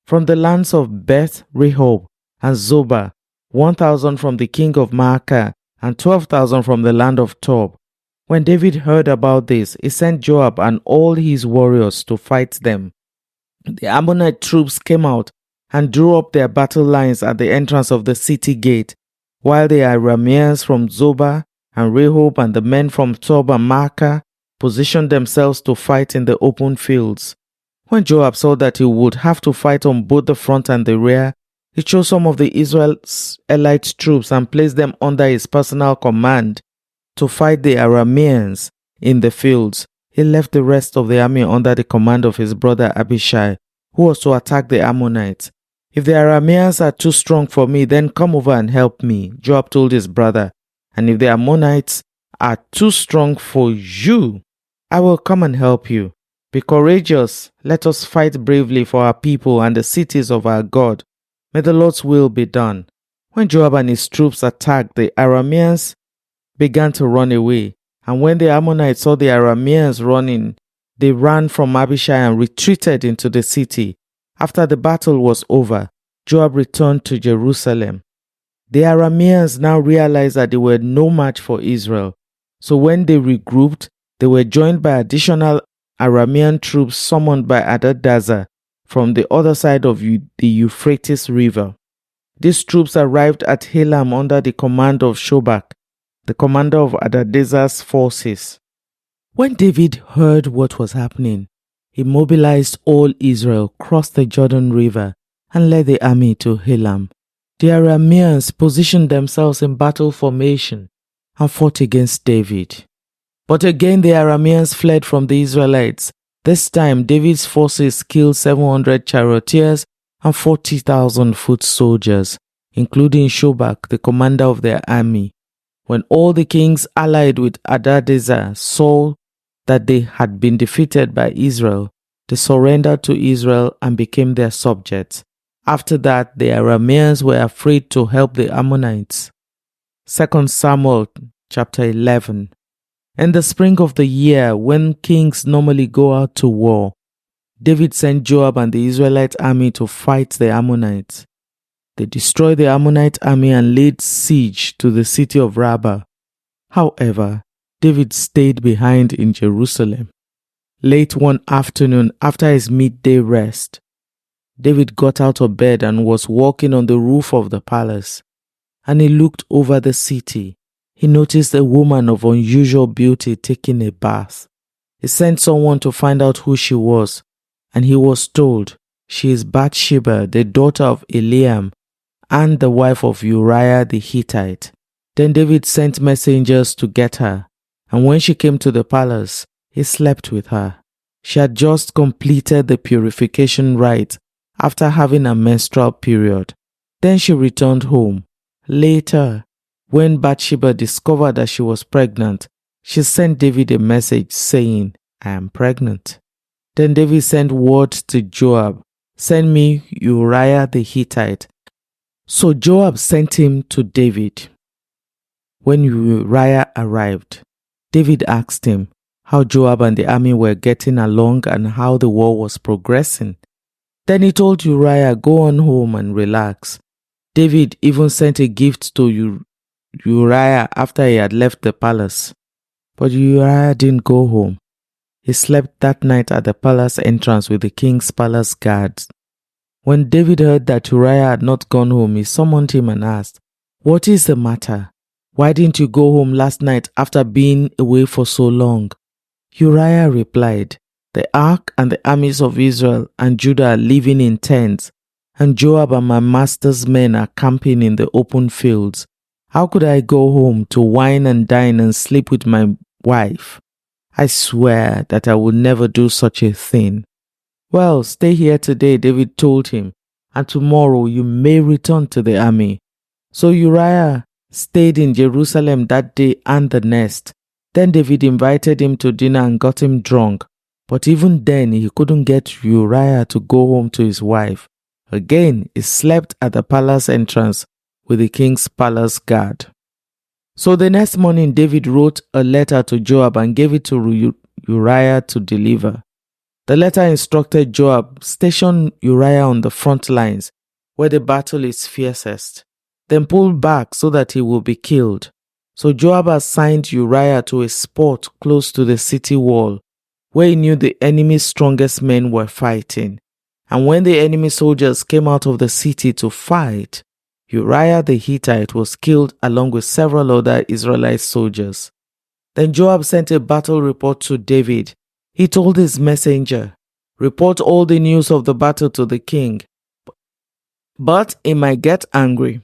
from the lands of Beth Rehob and Zobah, 1,000 from the king of Maacah, and 12,000 from the land of Tob. When David heard about this, he sent Joab and all his warriors to fight them. The Ammonite troops came out and drew up their battle lines at the entrance of the city gate, while the Arameans from Zobah and Rehob and the men from Tob and Maacah positioned themselves to fight in the open fields. When Joab saw that he would have to fight on both the front and the rear, he chose some of the Israelite troops and placed them under his personal command to fight the Arameans in the fields. He left the rest of the army under the command of his brother Abishai, who was to attack the Ammonites. "If the Arameans are too strong for me, then come over and help me," Joab told his brother. "And if the Ammonites are too strong for you, I will come and help you. Be courageous. Let us fight bravely for our people and the cities of our God. May the Lord's will be done." When Joab and his troops attacked, the Arameans began to run away. And when the Ammonites saw the Arameans running, they ran from Abishai and retreated into the city. After the battle was over, Joab returned to Jerusalem. The Arameans now realized that they were no match for Israel. So when they regrouped, they were joined by additional Aramean troops summoned by Adad from the other side of the Euphrates River. These troops arrived at Helam under the command of Shobak, the commander of Adadezer's forces. When David heard what was happening, he mobilized all Israel, crossed the Jordan River, and led the army to Helam. The Arameans positioned themselves in battle formation and fought against David. But again the Arameans fled from the Israelites. This time David's forces killed 700 charioteers and 40,000 foot soldiers, including Shobak, the commander of their army. When all the kings allied with Hadadezer saw that they had been defeated by Israel, they surrendered to Israel and became their subjects. After that, the Arameans were afraid to help the Ammonites. 2 Samuel chapter 11. In the spring of the year, when kings normally go out to war, David sent Joab and the Israelite army to fight the Ammonites. They destroyed the Ammonite army and laid siege to the city of Rabbah. However, David stayed behind in Jerusalem. Late one afternoon, after his midday rest, David got out of bed and was walking on the roof of the palace. And he looked over the city. He noticed a woman of unusual beauty taking a bath. He sent someone to find out who she was, and he was told, she is Bathsheba, the daughter of Eliam, and the wife of Uriah the Hittite. Then David sent messengers to get her, and when she came to the palace, he slept with her. She had just completed the purification rite after having a menstrual period. Then she returned home. Later, when Bathsheba discovered that she was pregnant, she sent David a message saying, I am pregnant. Then David sent word to Joab, send me Uriah the Hittite. So Joab sent him to David. When Uriah arrived, David asked him how Joab and the army were getting along and how the war was progressing. Then he told Uriah, go on home and relax. David even sent a gift to Uriah after he had left the palace. But Uriah didn't go home. He slept that night at the palace entrance with the king's palace guards. When David heard that Uriah had not gone home, he summoned him and asked, what is the matter? Why didn't you go home last night after being away for so long? Uriah replied, the ark and the armies of Israel and Judah are living in tents, and Joab and my master's men are camping in the open fields. How could I go home to wine and dine and sleep with my wife? I swear that I would never do such a thing. Well, stay here today, David told him, and tomorrow you may return to the army. So Uriah stayed in Jerusalem that day and the next. Then David invited him to dinner and got him drunk. But even then, he couldn't get Uriah to go home to his wife. Again, he slept at the palace entrance with the king's palace guard. So the next morning, David wrote a letter to Joab and gave it to Uriah to deliver. The letter instructed Joab, station Uriah on the front lines, where the battle is fiercest. Then pull back so that he will be killed. So Joab assigned Uriah to a spot close to the city wall, where he knew the enemy's strongest men were fighting. And when the enemy soldiers came out of the city to fight, Uriah the Hittite was killed along with several other Israelite soldiers. Then Joab sent a battle report to David. He told his messenger, report all the news of the battle to the king. But he might get angry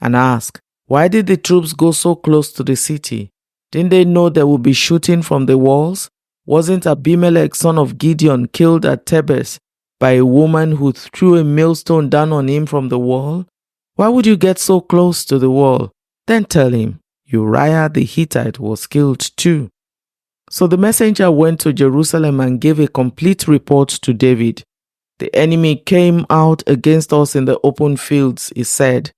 and ask, why did the troops go so close to the city? Didn't they know there would be shooting from the walls? Wasn't Abimelech, son of Gideon, killed at Thebes by a woman who threw a millstone down on him from the wall? Why would you get so close to the wall? Then tell him, Uriah the Hittite was killed too. So the messenger went to Jerusalem and gave a complete report to David. The enemy came out against us in the open fields, he said,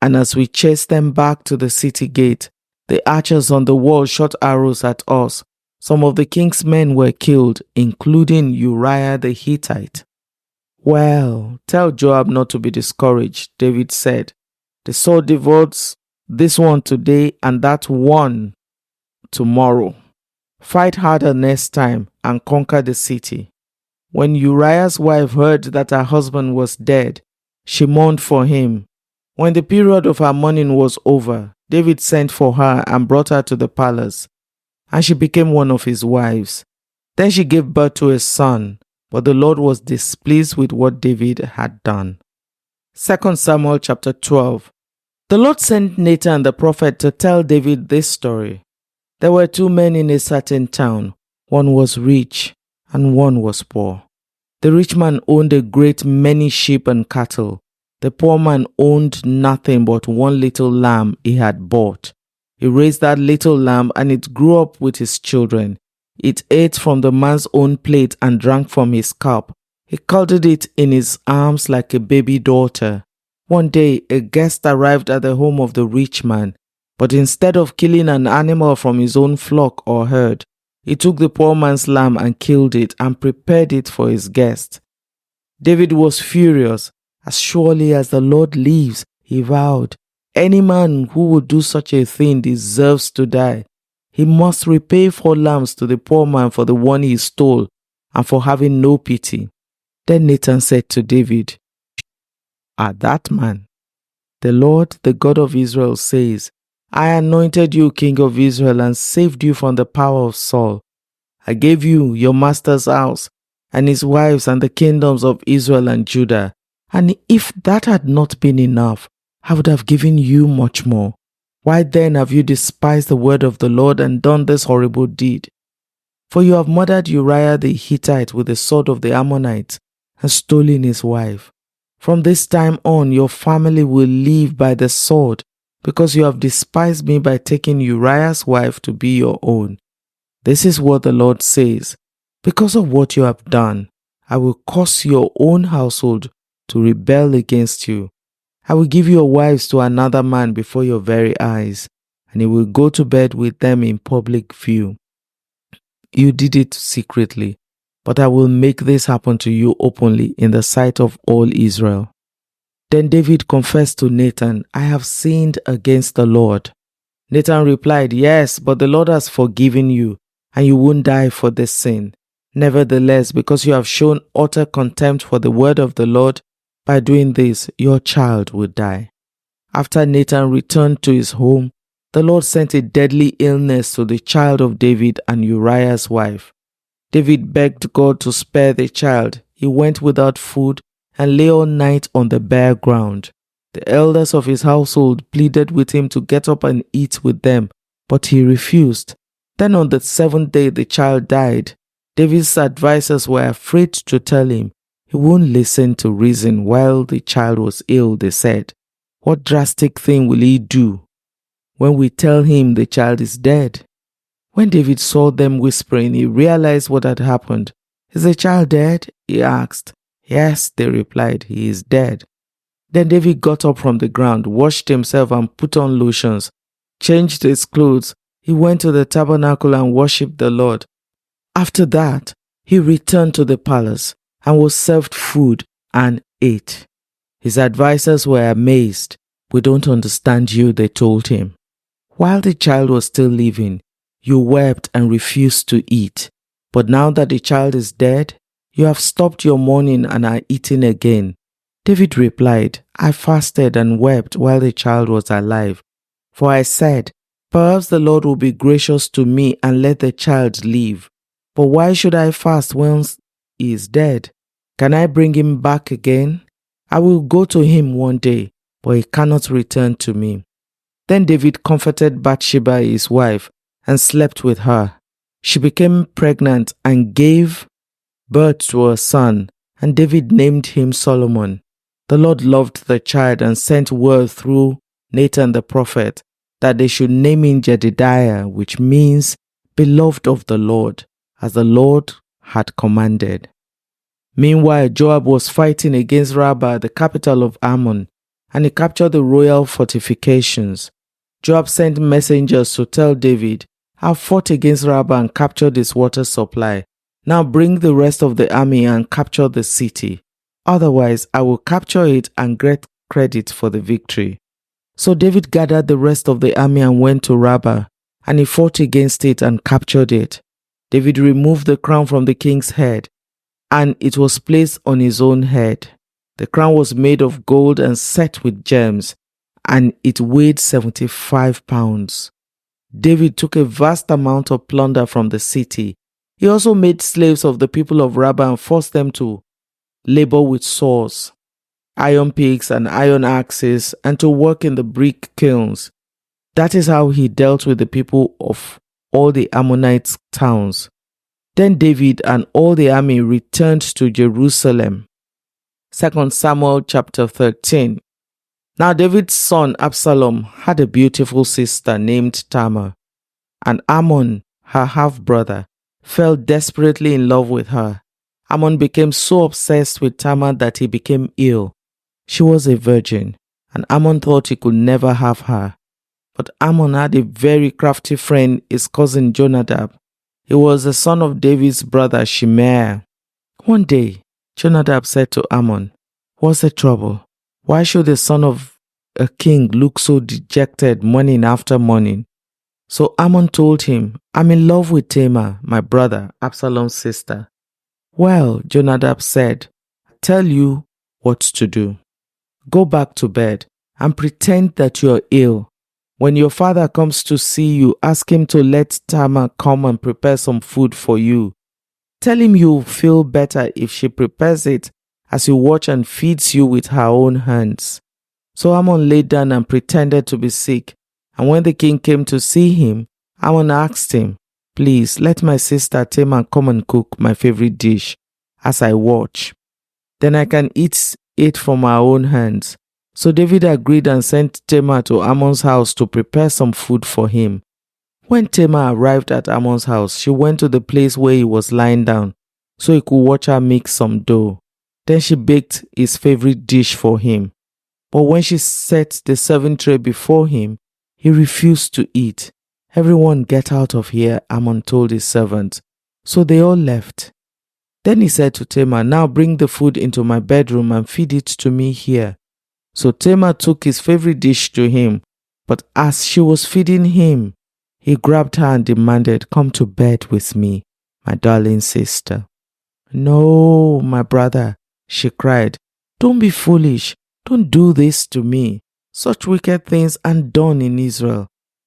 and as we chased them back to the city gate, the archers on the wall shot arrows at us. Some of the king's men were killed, including Uriah the Hittite. Well, tell Joab not to be discouraged, David said. The sword devotes this one today and that one tomorrow. Fight harder next time and conquer the city. When Uriah's wife heard that her husband was dead, she mourned for him. When the period of her mourning was over, David sent for her and brought her to the palace, and she became one of his wives. Then she gave birth to a son, but the Lord was displeased with what David had done. 2 Samuel chapter 12. The Lord sent Nathan the prophet to tell David this story. There were two men in a certain town. One was rich and one was poor. The rich man owned a great many sheep and cattle. The poor man owned nothing but one little lamb he had bought. He raised that little lamb and it grew up with his children. It ate from the man's own plate and drank from his cup. He cuddled it in his arms like a baby daughter. One day, a guest arrived at the home of the rich man, but instead of killing an animal from his own flock or herd, he took the poor man's lamb and killed it and prepared it for his guest. David was furious. As surely as the Lord lives, he vowed, any man who would do such a thing deserves to die. He must repay 4 lambs to the poor man for the one he stole and for having no pity. Then Nathan said to David, that man. The Lord, the God of Israel, says, I anointed you king of Israel and saved you from the power of Saul. I gave you your master's house and his wives and the kingdoms of Israel and Judah. And if that had not been enough, I would have given you much more. Why then have you despised the word of the Lord and done this horrible deed? For you have murdered Uriah the Hittite with the sword of the Ammonites and stolen his wife. From this time on, your family will live by the sword, because you have despised me by taking Uriah's wife to be your own. This is what the Lord says. Because of what you have done, I will cause your own household to rebel against you. I will give your wives to another man before your very eyes, and he will go to bed with them in public view. You did it secretly, but I will make this happen to you openly in the sight of all Israel. Then David confessed to Nathan, I have sinned against the Lord. Nathan replied, yes, but the Lord has forgiven you, and you won't die for this sin. Nevertheless, because you have shown utter contempt for the word of the Lord, by doing this, your child will die. After Nathan returned to his home, the Lord sent a deadly illness to the child of David and Uriah's wife. David begged God to spare the child. He went without food and lay all night on the bare ground. The elders of his household pleaded with him to get up and eat with them, but he refused. Then on the 7th day the child died. David's advisers were afraid to tell him. He won't listen to reason while the child was ill, they said. What drastic thing will he do when we tell him the child is dead? When David saw them whispering, he realized what had happened. Is the child dead? He asked. Yes, they replied, he is dead. Then David got up from the ground, washed himself and put on lotions, changed his clothes. He went to the tabernacle and worshipped the Lord. After that, he returned to the palace and was served food and ate. His advisers were amazed. We don't understand you, they told him. While the child was still living, you wept and refused to eat. But now that the child is dead, you have stopped your mourning and are eating again. David replied, I fasted and wept while the child was alive. For I said, perhaps the Lord will be gracious to me and let the child live. But why should I fast once he is dead? Can I bring him back again? I will go to him one day, but he cannot return to me. Then David comforted Bathsheba, his wife, and slept with her. She became pregnant and gave birth to a son, and David named him Solomon. The Lord loved the child and sent word through Nathan the prophet that they should name him Jedediah, which means beloved of the Lord, as the Lord had commanded. Meanwhile, Joab was fighting against Rabbah, the capital of Ammon, and he captured the royal fortifications. Joab sent messengers to tell David, I fought against Rabbah and captured its water supply. Now bring the rest of the army and capture the city. Otherwise, I will capture it and get credit for the victory." So David gathered the rest of the army and went to Rabbah, and he fought against it and captured it. David removed the crown from the king's head, and it was placed on his own head. The crown was made of gold and set with gems, and it weighed 75 pounds. David took a vast amount of plunder from the city. He also made slaves of the people of Rabbah and forced them to labor with saws, iron picks, and iron axes, and to work in the brick kilns. That is how he dealt with the people of all the Ammonite towns. Then David and all the army returned to Jerusalem. 2 Samuel chapter 13. Now David's son Absalom had a beautiful sister named Tamar, and Ammon, her half-brother, fell desperately in love with her. Ammon became so obsessed with Tamar that he became ill. She was a virgin, and Ammon thought he could never have her. But Ammon had a very crafty friend, his cousin Jonadab. He was the son of David's brother Shimei. One day, Jonadab said to Ammon, "What's the trouble? Why should the son of a king look so dejected morning after morning?" So Ammon told him, "I'm in love with Tamar, my brother, Absalom's sister." "Well," Jonadab said, "I'll tell you what to do. Go back to bed and pretend that you're ill. When your father comes to see you, ask him to let Tamar come and prepare some food for you. Tell him you'll feel better if she prepares it as you watch and feeds you with her own hands." So Ammon lay down and pretended to be sick. And when the king came to see him, Ammon asked him, "Please let my sister Tamar come and cook my favorite dish as I watch. Then I can eat it from her own hands." So David agreed and sent Tamar to Ammon's house to prepare some food for him. When Tamar arrived at Ammon's house, she went to the place where he was lying down so he could watch her make some dough. Then she baked his favorite dish for him. But when she set the serving tray before him, he refused to eat. "Everyone get out of here," Ammon told his servants. So they all left. Then he said to Tamar, "Now bring the food into my bedroom and feed it to me here." So Tamar took his favorite dish to him, but as she was feeding him, he grabbed her and demanded, "Come to bed with me, my darling sister." "No, my brother," she cried. "Don't be foolish. Don't do this to me. Such wicked things aren't done in Israel.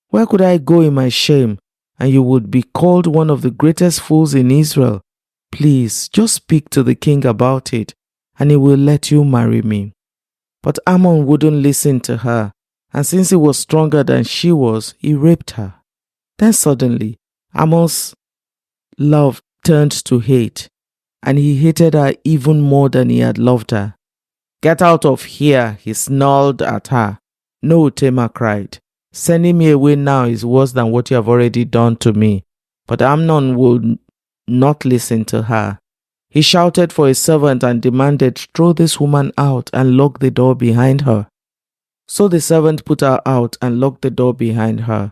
Where could I go in my shame? And you would be called one of the greatest fools in Israel. Please, just speak to the king about it, and he will let you marry me." But Ammon wouldn't listen to her, and since he was stronger than she was, he raped her. Then suddenly, Ammon's love turned to hate, and he hated her even more than he had loved her. "Get out of here," he snarled at her. "No," Tamar cried. "Sending me away now is worse than what you have already done to me." But Amnon would not listen to her. He shouted for his servant and demanded, "Throw this woman out and lock the door behind her." So the servant put her out and locked the door behind her.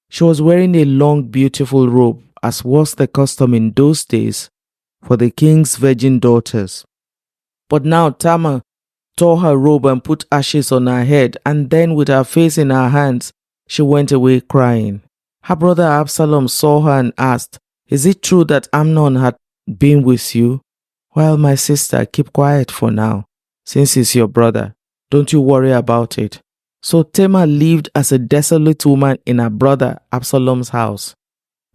She was wearing a long, beautiful robe, as was the custom in those days for the king's virgin daughters. But now Tamar tore her robe and put ashes on her head, and then with her face in her hands, she went away crying. Her brother Absalom saw her and asked, "Is it true that Amnon had been with you?" "Well, my sister, keep quiet for now. Since he's your brother, don't you worry about it." So Tamar lived as a desolate woman in her brother Absalom's house.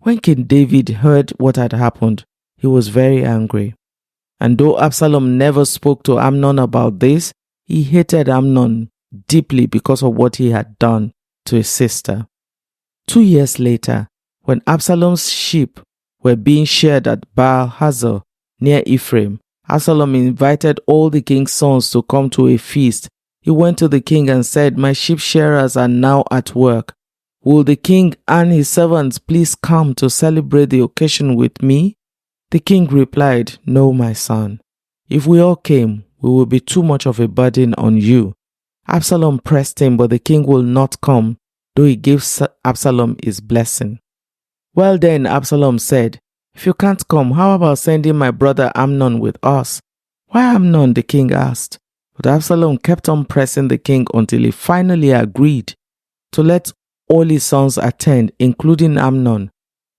When King David heard what had happened, he was very angry. And though Absalom never spoke to Amnon about this, he hated Amnon deeply because of what he had done to his sister. 2 years later, when Absalom's sheep were being sheared at Baal Hazor near Ephraim, Absalom invited all the king's sons to come to a feast. He went to the king and said, "My sheep shearers are now at work. Will the king and his servants please come to celebrate the occasion with me?" The king replied, "No, my son. If we all came, we will be too much of a burden on you." Absalom pressed him, but the king will not come, though he gave Absalom his blessing. Well then, Absalom said, "If you can't come, how about sending my brother Amnon with us? Why Amnon? The king asked. But Absalom kept on pressing the king until he finally agreed to let all his sons attend, including Amnon.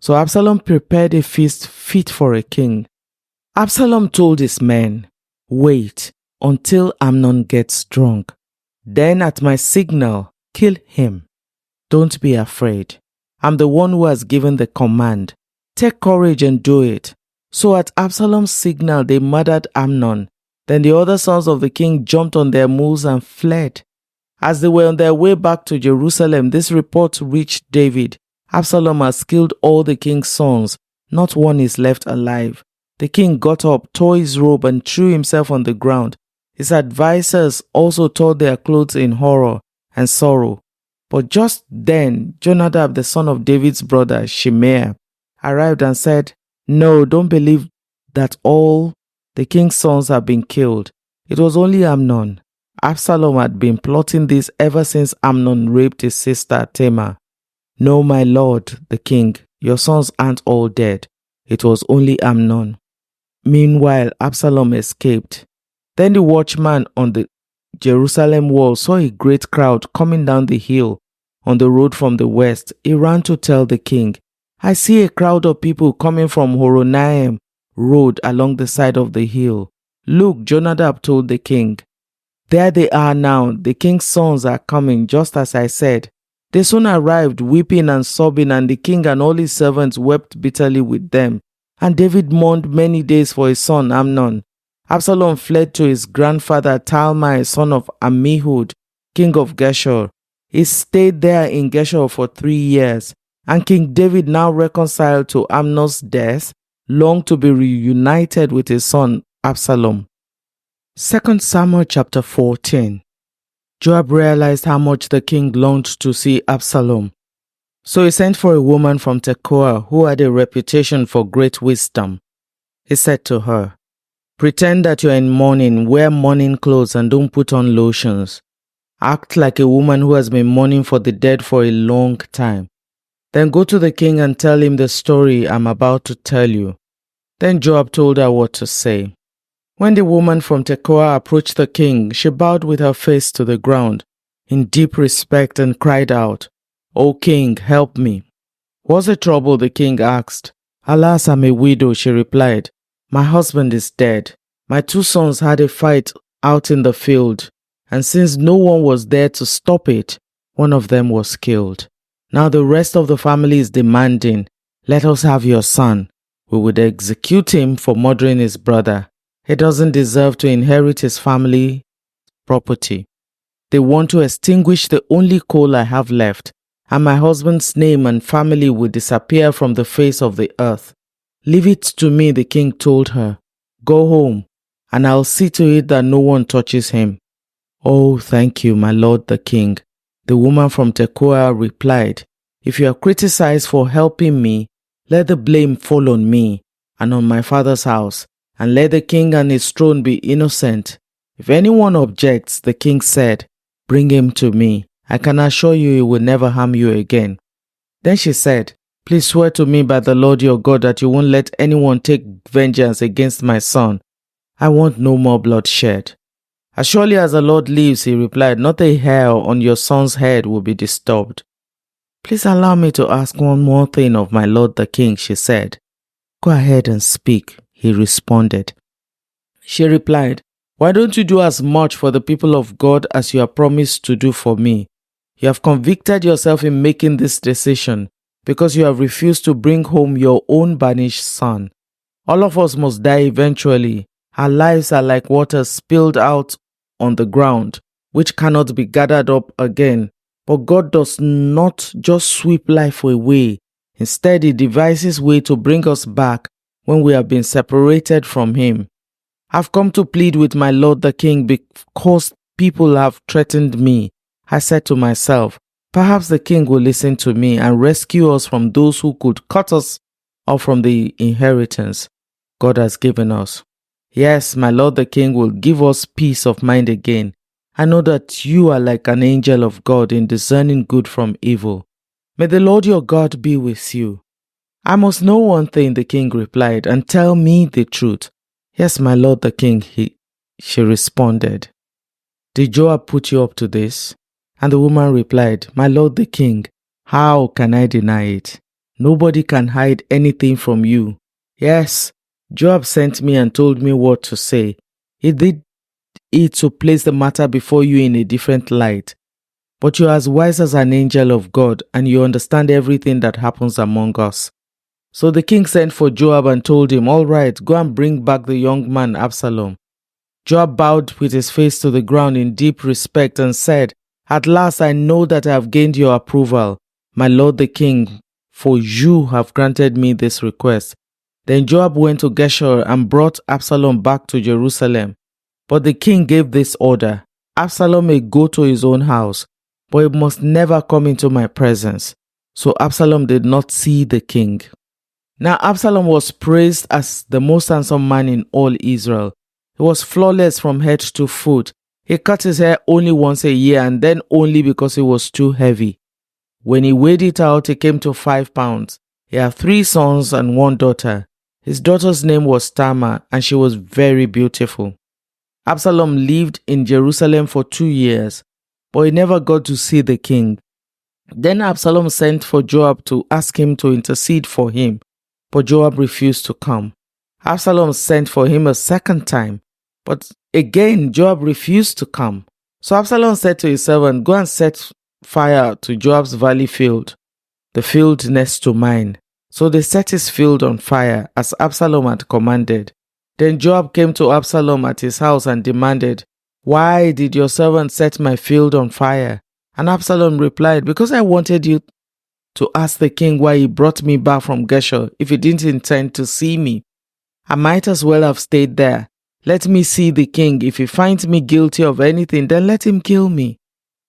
So Absalom prepared a feast fit for a king. Absalom told his men, "Wait until Amnon gets drunk. Then at my signal, kill him. Don't be afraid. I'm the one who has given the command. Take courage and do it." So at Absalom's signal, they murdered Amnon. Then the other sons of the king jumped on their mules and fled. As they were on their way back to Jerusalem, this report reached David. "Absalom has killed all the king's sons. Not one is left alive." The king got up, tore his robe, and threw himself on the ground. His advisers also tore their clothes in horror and sorrow. But just then, Jonadab, the son of David's brother, Shimei, arrived and said, "No, don't believe that all the king's sons have been killed. It was only Amnon. Absalom had been plotting this ever since Amnon raped his sister Tamar. No, my lord, the king, your sons aren't all dead. It was only Amnon." Meanwhile, Absalom escaped. Then the watchman on the Jerusalem wall saw a great crowd coming down the hill on the road from the west. He ran to tell the king, "I see a crowd of people coming from Horonaim road along the side of the hill." "Look," Jonadab told the king. "There they are now. The king's sons are coming, just as I said." They soon arrived, weeping and sobbing, and the king and all his servants wept bitterly with them. And David mourned many days for his son Amnon. Absalom fled to his grandfather Talmai, son of Ammihud, king of Geshur. He stayed there in Geshur for 3 years. And King David, now reconciled to Amnon's death, longed to be reunited with his son Absalom. 2 Samuel chapter 14. Joab realized how much the king longed to see Absalom. So he sent for a woman from Tekoa who had a reputation for great wisdom. He said to her, "Pretend that you are in mourning, wear mourning clothes and don't put on lotions. Act like a woman who has been mourning for the dead for a long time. Then go to the king and tell him the story I'm about to tell you." Then Joab told her what to say. When the woman from Tekoa approached the king, she bowed with her face to the ground in deep respect and cried out, "O king, help me." "What's the trouble?" the king asked. "Alas, I'm a widow," she replied. "My husband is dead. My 2 sons had a fight out in the field, and since no one was there to stop it, one of them was killed. Now the rest of the family is demanding, 'Let us have your son.' We would execute him for murdering his brother. He doesn't deserve to inherit his family property. They want to extinguish the only coal I have left, and my husband's name and family will disappear from the face of the earth. Leave it to me," the king told her. "Go home, and I'll see to it that no one touches him." "Oh, thank you, my lord the king," the woman from Tekoa replied. "If you are criticized for helping me, let the blame fall on me and on my father's house, and let the king and his throne be innocent. If anyone objects," the king said, "bring him to me. I can assure you he will never harm you again." Then she said, "Please swear to me by the Lord your God that you won't let anyone take vengeance against my son. I want no more bloodshed." "As surely as the Lord lives," he replied, "not a hair on your son's head will be disturbed." "Please allow me to ask one more thing of my lord the king," she said. "Go ahead and speak," he responded. She replied, "Why don't you do as much for the people of God as you have promised to do for me? You have convicted yourself in making this decision because you have refused to bring home your own banished son. All of us must die eventually. Our lives are like water spilled out on the ground, which cannot be gathered up again. But God does not just sweep life away. Instead, He devises ways to bring us back when we have been separated from Him. I've come to plead with my lord the king because people have threatened me. I said to myself, perhaps the king will listen to me and rescue us from those who could cut us off from the inheritance God has given us. Yes, my lord the king will give us peace of mind again. I know that you are like an angel of God in discerning good from evil. May the Lord your God be with you." "I must know one thing," the king replied, "and tell me the truth." "Yes, my lord the king," she responded, "Did Joab put you up to this?" And the woman replied, "My lord the king, how can I deny it? Nobody can hide anything from you. Yes, Joab sent me and told me what to say. He did it to place the matter before you in a different light. But you are as wise as an angel of God, and you understand everything that happens among us." So the king sent for Joab and told him, "All right, go and bring back the young man Absalom." Joab bowed with his face to the ground in deep respect and said, "At last I know that I have gained your approval, my lord the king, for you have granted me this request." Then Joab went to Geshur and brought Absalom back to Jerusalem. But the king gave this order: "Absalom may go to his own house, but he must never come into my presence." So Absalom did not see the king. Now Absalom was praised as the most handsome man in all Israel. He was flawless from head to foot. He cut his hair only once a year, and then only because it was too heavy. When he weighed it out, it came to 5 pounds. He had 3 sons and 1 daughter. His daughter's name was Tamar, and she was very beautiful. Absalom lived in Jerusalem for 2 years, but he never got to see the king. Then Absalom sent for Joab to ask him to intercede for him, but Joab refused to come. Absalom sent for him a second time, but again Joab refused to come. So Absalom said to his servant, "Go and set fire to Joab's valley field, the field next to mine." So they set his field on fire, as Absalom had commanded. Then Joab came to Absalom at his house and demanded, "Why did your servant set my field on fire?" And Absalom replied, "Because I wanted you to ask the king why he brought me back from Geshur if he didn't intend to see me. I might as well have stayed there. Let me see the king. If he finds me guilty of anything, then let him kill me."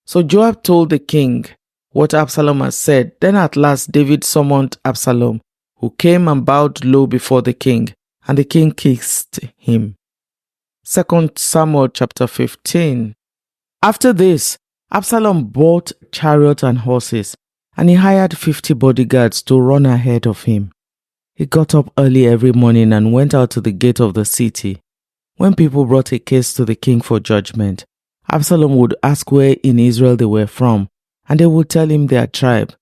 So Joab told the king what Absalom had said. Then at last David summoned Absalom, who came and bowed low before the king, and the king kissed him. 2 Samuel chapter 15. After this, Absalom bought chariot and horses, and he hired 50 bodyguards to run ahead of him. He got up early every morning and went out to the gate of the city. When people brought a case to the king for judgment, Absalom would ask where in Israel they were from, and they would tell him their tribe.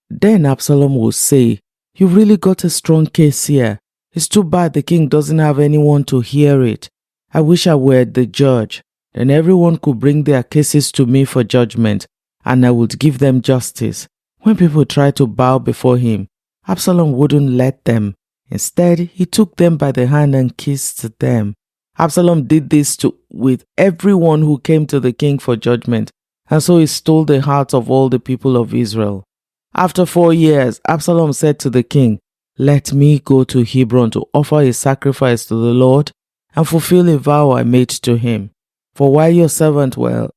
Then Absalom would say, "You've really got a strong case here. It's too bad the king doesn't have anyone to hear it. I wish I were the judge. Then everyone could bring their cases to me for judgment, and I would give them justice." When people tried to bow before him, Absalom wouldn't let them. Instead, he took them by the hand and kissed them. Absalom did this with everyone who came to the king for judgment, and so he stole the hearts of all the people of Israel. After 4 years, Absalom said to the king, "Let me go to Hebron to offer a sacrifice to the Lord and fulfill a vow I made to him. For while your servant was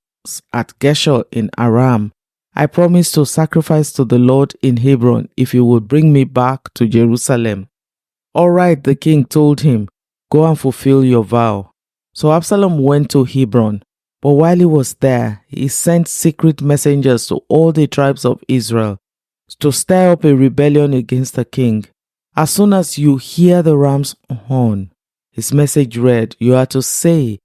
at Geshur in Aram, I promised to sacrifice to the Lord in Hebron if you would bring me back to Jerusalem." "All right," the king told him, "go and fulfill your vow." So Absalom went to Hebron, but while he was there, he sent secret messengers to all the tribes of Israel to stir up a rebellion against the king. "As soon as you hear the ram's horn," his message read, "you are to say,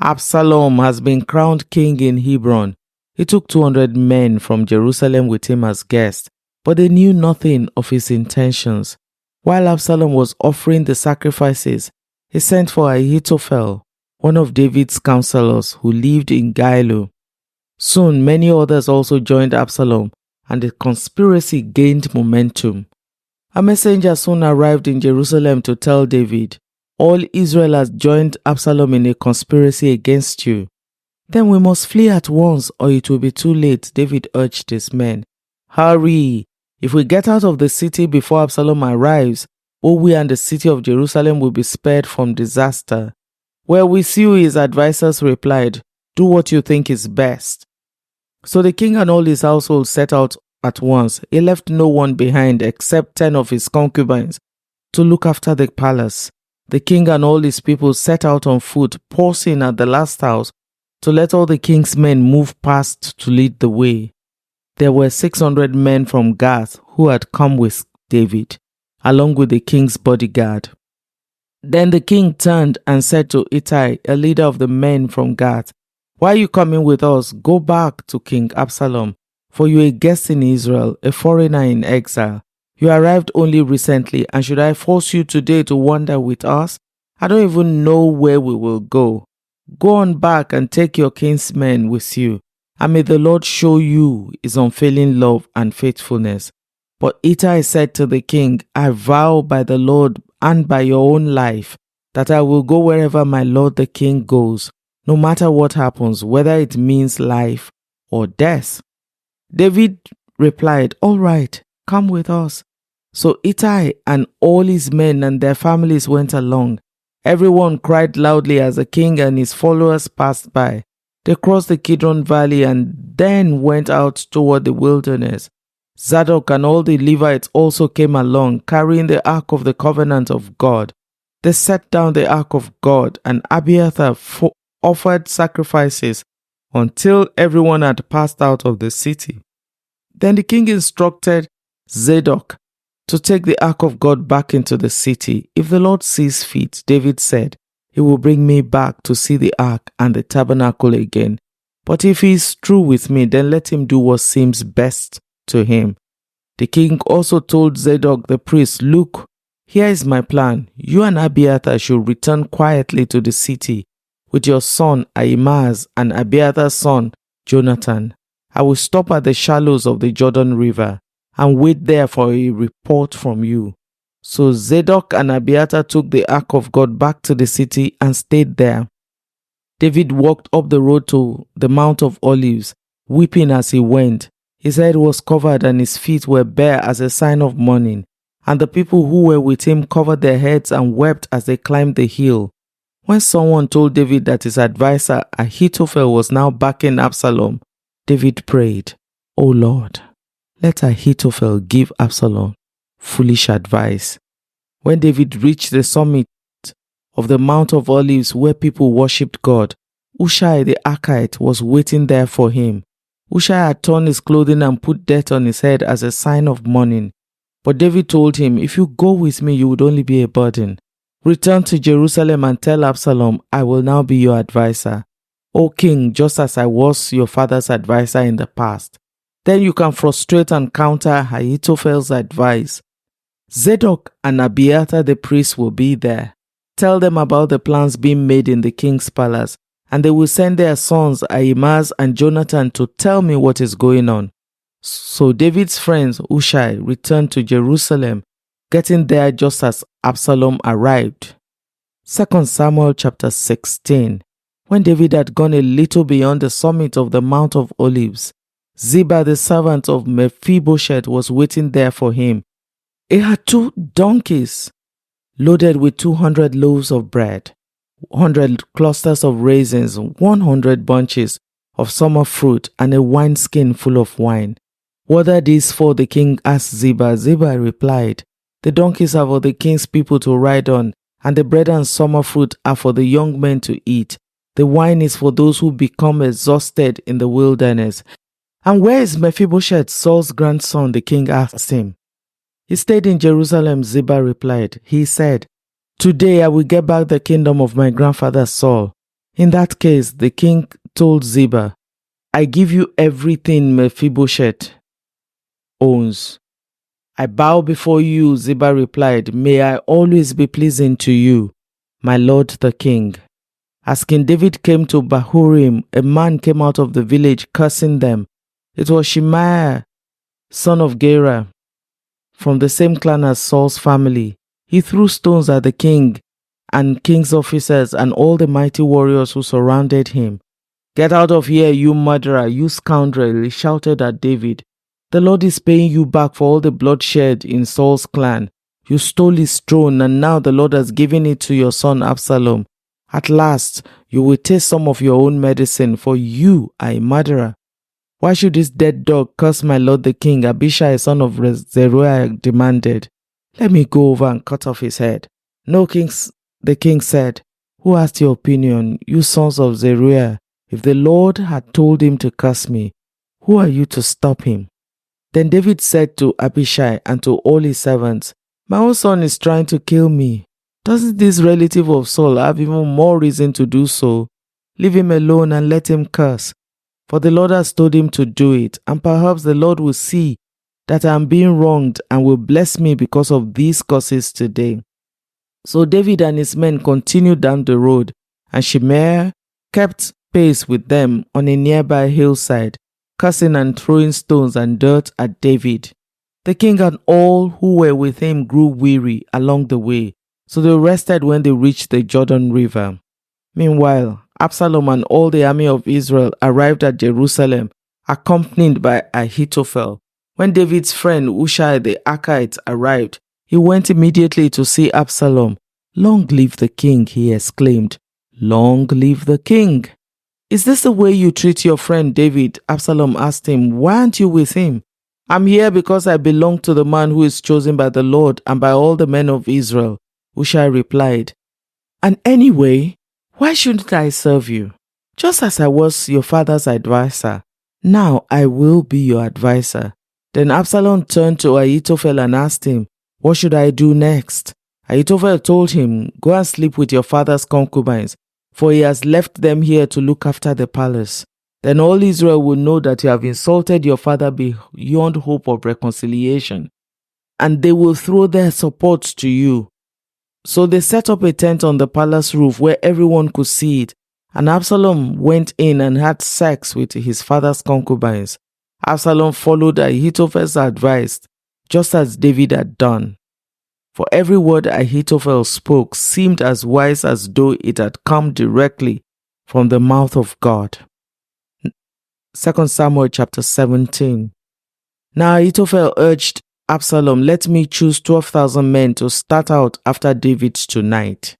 'Absalom has been crowned king in Hebron.'" He took 200 men from Jerusalem with him as guests, but they knew nothing of his intentions. While Absalom was offering the sacrifices, he sent for Ahithophel, one of David's counselors who lived in Giloh. Soon many others also joined Absalom, and the conspiracy gained momentum. A messenger soon arrived in Jerusalem to tell David, "All Israel has joined Absalom in a conspiracy against you." "Then we must flee at once, or it will be too late," David urged his men. "Hurry! If we get out of the city before Absalom arrives, both we and the city of Jerusalem will be spared from disaster." "Well, with you," his advisers replied. "Do what you think is best." So the king and all his household set out at once. He left no one behind except 10 of his concubines to look after the palace. The king and all his people set out on foot, pausing at the last house to let all the king's men move past to lead the way. There were 600 men from Gath who had come with David, along with the king's bodyguard. Then the king turned and said to Ittai, a leader of the men from Gath, "Why are you coming with us? Go back to King Absalom, for you are a guest in Israel, a foreigner in exile. You arrived only recently, and should I force you today to wander with us? I don't even know where we will go. Go on back and take your kinsmen with you, and may the Lord show you his unfailing love and faithfulness." But Ittai said to the king, "I vow by the Lord and by your own life that I will go wherever my lord the king goes, no matter what happens, whether it means life or death." David replied, "All right, come with us." So Ittai and all his men and their families went along. Everyone cried loudly as the king and his followers passed by. They crossed the Kidron Valley and then went out toward the wilderness. Zadok and all the Levites also came along, carrying the ark of the covenant of God. They set down the ark of God, and Abiathar offered sacrifices until everyone had passed out of the city. Then the king instructed Zadok to take the ark of God back into the city. "If the Lord sees fit," David said, "he will bring me back to see the ark and the tabernacle again. But if he is true with me, then let him do what seems best to him." The king also told Zadok the priest, "Look, here is my plan. You and Abiathar should return quietly to the city with your son Ahimaaz and Abiathar's son Jonathan. I will stop at the shallows of the Jordan River and wait there for a report from you." So Zadok and Abiathar took the ark of God back to the city and stayed there. David walked up the road to the Mount of Olives, weeping as he went. His head was covered and his feet were bare as a sign of mourning. And the people who were with him covered their heads and wept as they climbed the hill. When someone told David that his advisor Ahithophel was now backing Absalom, David prayed, "O Lord, let Ahithophel give Absalom foolish advice." When David reached the summit of the Mount of Olives where people worshipped God, Hushai the Archite was waiting there for him. Hushai had torn his clothing and put dirt on his head as a sign of mourning. But David told him, "If you go with me, you would only be a burden. Return to Jerusalem and tell Absalom, I will now be your advisor, O king, just as I was your father's advisor in the past. Then you can frustrate and counter Ahithophel's advice. Zadok and Abiathar the priest will be there. Tell them about the plans being made in the king's palace, and they will send their sons Ahimaaz and Jonathan to tell me what is going on." So David's friends Hushai returned to Jerusalem, getting there just as Absalom arrived. 2 Samuel chapter 16. When David had gone a little beyond the summit of the Mount of Olives, Ziba the servant of Mephibosheth was waiting there for him. He had 2 donkeys loaded with 200 loaves of bread, 100 clusters of raisins, 100 bunches of summer fruit, and a wineskin full of wine. "What are these for?" the king asked Ziba. Ziba replied, "The donkeys are for the king's people to ride on, and the bread and summer fruit are for the young men to eat. The wine is for those who become exhausted in the wilderness." "And where is Mephibosheth, Saul's grandson?" the king asked him. "He stayed in Jerusalem," Ziba replied. "He said, 'Today I will get back the kingdom of my grandfather Saul.'" In that case, the king told Ziba, "I give you everything Mephibosheth owns." "I bow before you," Ziba replied. "May I always be pleasing to you, my lord the king." As King David came to Bahurim, a man came out of the village cursing them. It was Shemaiah, son of Gera, from the same clan as Saul's family. He threw stones at the king and king's officers and all the mighty warriors who surrounded him. "Get out of here, you murderer, you scoundrel," he shouted at David. "The Lord is paying you back for all the bloodshed in Saul's clan. You stole his throne, and now the Lord has given it to your son Absalom. At last, you will taste some of your own medicine, for you are a murderer." "Why should this dead dog curse my lord the king?" Abishai, son of Zeruiah, demanded. "Let me go over and cut off his head." "No, kings," the king said. "Who asked your opinion, you sons of Zeruiah? If the Lord had told him to curse me, who are you to stop him?" Then David said to Abishai and to all his servants, "My own son is trying to kill me. Doesn't this relative of Saul have even more reason to do so? Leave him alone and let him curse. For the Lord has told him to do it, and perhaps the Lord will see that I am being wronged and will bless me because of these curses today." So David and his men continued down the road, and Shimei kept pace with them on a nearby hillside, cursing and throwing stones and dirt at David. The king and all who were with him grew weary along the way, so they rested when they reached the Jordan River. Meanwhile, Absalom and all the army of Israel arrived at Jerusalem, accompanied by Ahithophel. When David's friend Hushai the Archite arrived, he went immediately to see Absalom. "Long live the king," he exclaimed. "Long live the king." "Is this the way you treat your friend David?" Absalom asked him. "Why aren't you with him?" "I'm here because I belong to the man who is chosen by the Lord and by all the men of Israel," Hushai replied. "And anyway, why shouldn't I serve you? Just as I was your father's advisor, now I will be your advisor." Then Absalom turned to Ahithophel and asked him, "What should I do next?" Ahithophel told him, "Go and sleep with your father's concubines, for he has left them here to look after the palace. Then all Israel will know that you have insulted your father beyond hope of reconciliation, and they will throw their support to you." So they set up a tent on the palace roof where everyone could see it, and Absalom went in and had sex with his father's concubines. Absalom followed Ahithophel's advice, just as David had done. For every word Ahithophel spoke seemed as wise as though it had come directly from the mouth of God. 2 Samuel chapter 17. Now Ahithophel urged Absalom, "Let me choose 12,000 men to start out after David tonight.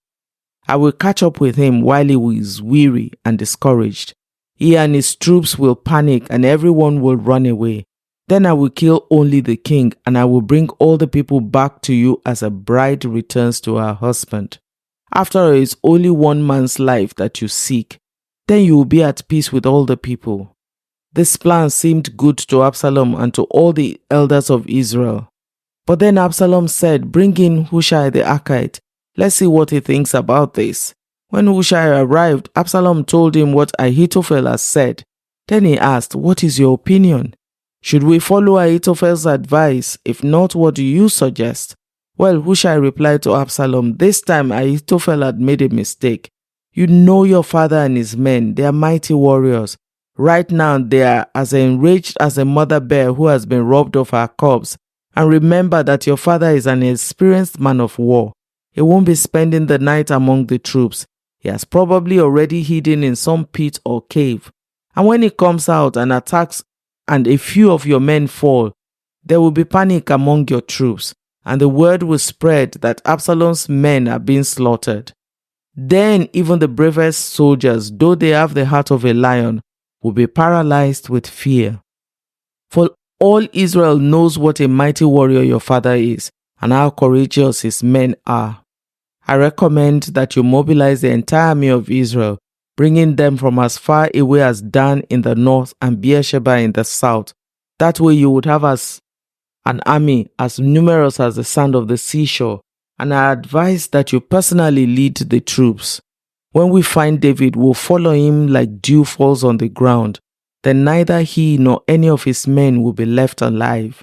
I will catch up with him while he is weary and discouraged. He and his troops will panic and everyone will run away. Then I will kill only the king, and I will bring all the people back to you as a bride returns to her husband. After all, it's only one man's life that you seek. Then you will be at peace with all the people." This plan seemed good to Absalom and to all the elders of Israel. But then Absalom said, "Bring in Hushai the Archite. Let's see what he thinks about this." When Hushai arrived, Absalom told him what Ahithophel had said. Then he asked, "What is your opinion? Should we follow Ahithophel's advice? If not, what do you suggest?" Well, Hushai replied to Absalom, "This time Ahithophel had made a mistake. You know your father and his men. They are mighty warriors. Right now they are as enraged as a mother bear who has been robbed of her cubs. And remember that your father is an experienced man of war. He won't be spending the night among the troops. He has probably already hidden in some pit or cave. And when he comes out and attacks and a few of your men fall, there will be panic among your troops, and the word will spread that Absalom's men are being slaughtered. Then even the bravest soldiers, though they have the heart of a lion, will be paralyzed with fear. For all Israel knows what a mighty warrior your father is, and how courageous his men are. I recommend that you mobilize the entire army of Israel, bringing them from as far away as Dan in the north and Beersheba in the south. That way you would have an army as numerous as the sand of the seashore, and I advise that you personally lead the troops. When we find David, we'll follow him like dew falls on the ground. Then neither he nor any of his men will be left alive.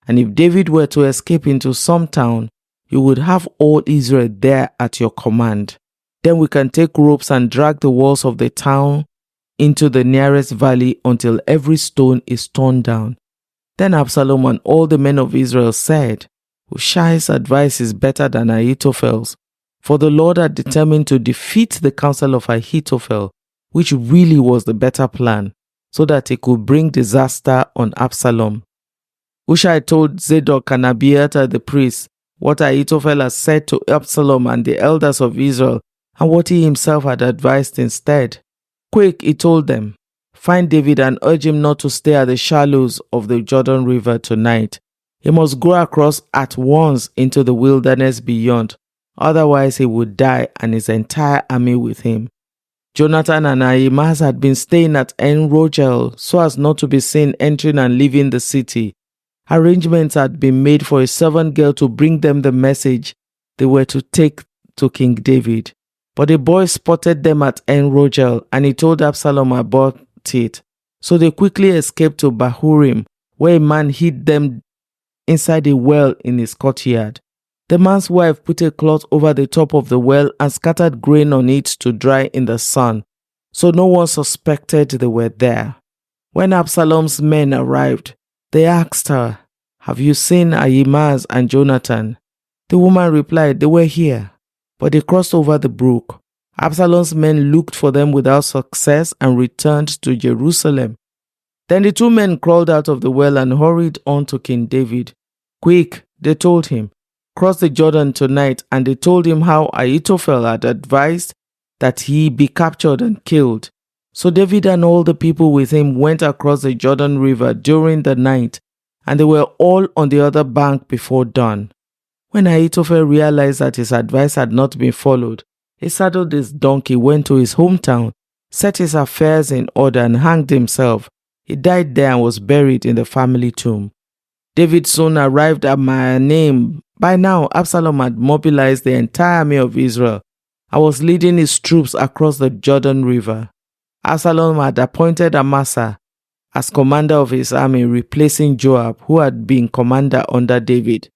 And if David were to escape into some town, you would have all Israel there at your command. Then we can take ropes and drag the walls of the town into the nearest valley until every stone is torn down." Then Absalom and all the men of Israel said, "Hushai's advice is better than Ahithophel's, for the Lord had determined to defeat the counsel of Ahithophel, which really was the better plan, so that he could bring disaster on Absalom." Hushai told Zadok and Abiathar the priests what Ahithophel had said to Absalom and the elders of Israel, and what he himself had advised instead. "Quick," he told them, "find David and urge him not to stay at the shallows of the Jordan River tonight. He must go across at once into the wilderness beyond, otherwise he would die and his entire army with him." Jonathan and Ahimaaz had been staying at En Rogel so as not to be seen entering and leaving the city. Arrangements had been made for a servant girl to bring them the message they were to take to King David. But the boy spotted them at En Rogel, and he told Absalom about it. So they quickly escaped to Bahurim, where a man hid them inside a well in his courtyard. The man's wife put a cloth over the top of the well and scattered grain on it to dry in the sun, so no one suspected they were there. When Absalom's men arrived, they asked her, "Have you seen Ahimaaz and Jonathan?" The woman replied, "They were here, but they crossed over the brook." Absalom's men looked for them without success and returned to Jerusalem. Then the two men crawled out of the well and hurried on to King David. "Quick," they told him, "cross the Jordan tonight." And they told him how Ahithophel had advised that he be captured and killed. So David and all the people with him went across the Jordan River during the night, and they were all on the other bank before dawn. When Ahithophel realized that his advice had not been followed, he saddled his donkey, went to his hometown, set his affairs in order, and hanged himself. He died there and was buried in the family tomb. David soon arrived at Mahanaim. By now, Absalom had mobilized the entire army of Israel and was leading his troops across the Jordan River. Absalom had appointed Amasa as commander of his army, replacing Joab, who had been commander under David.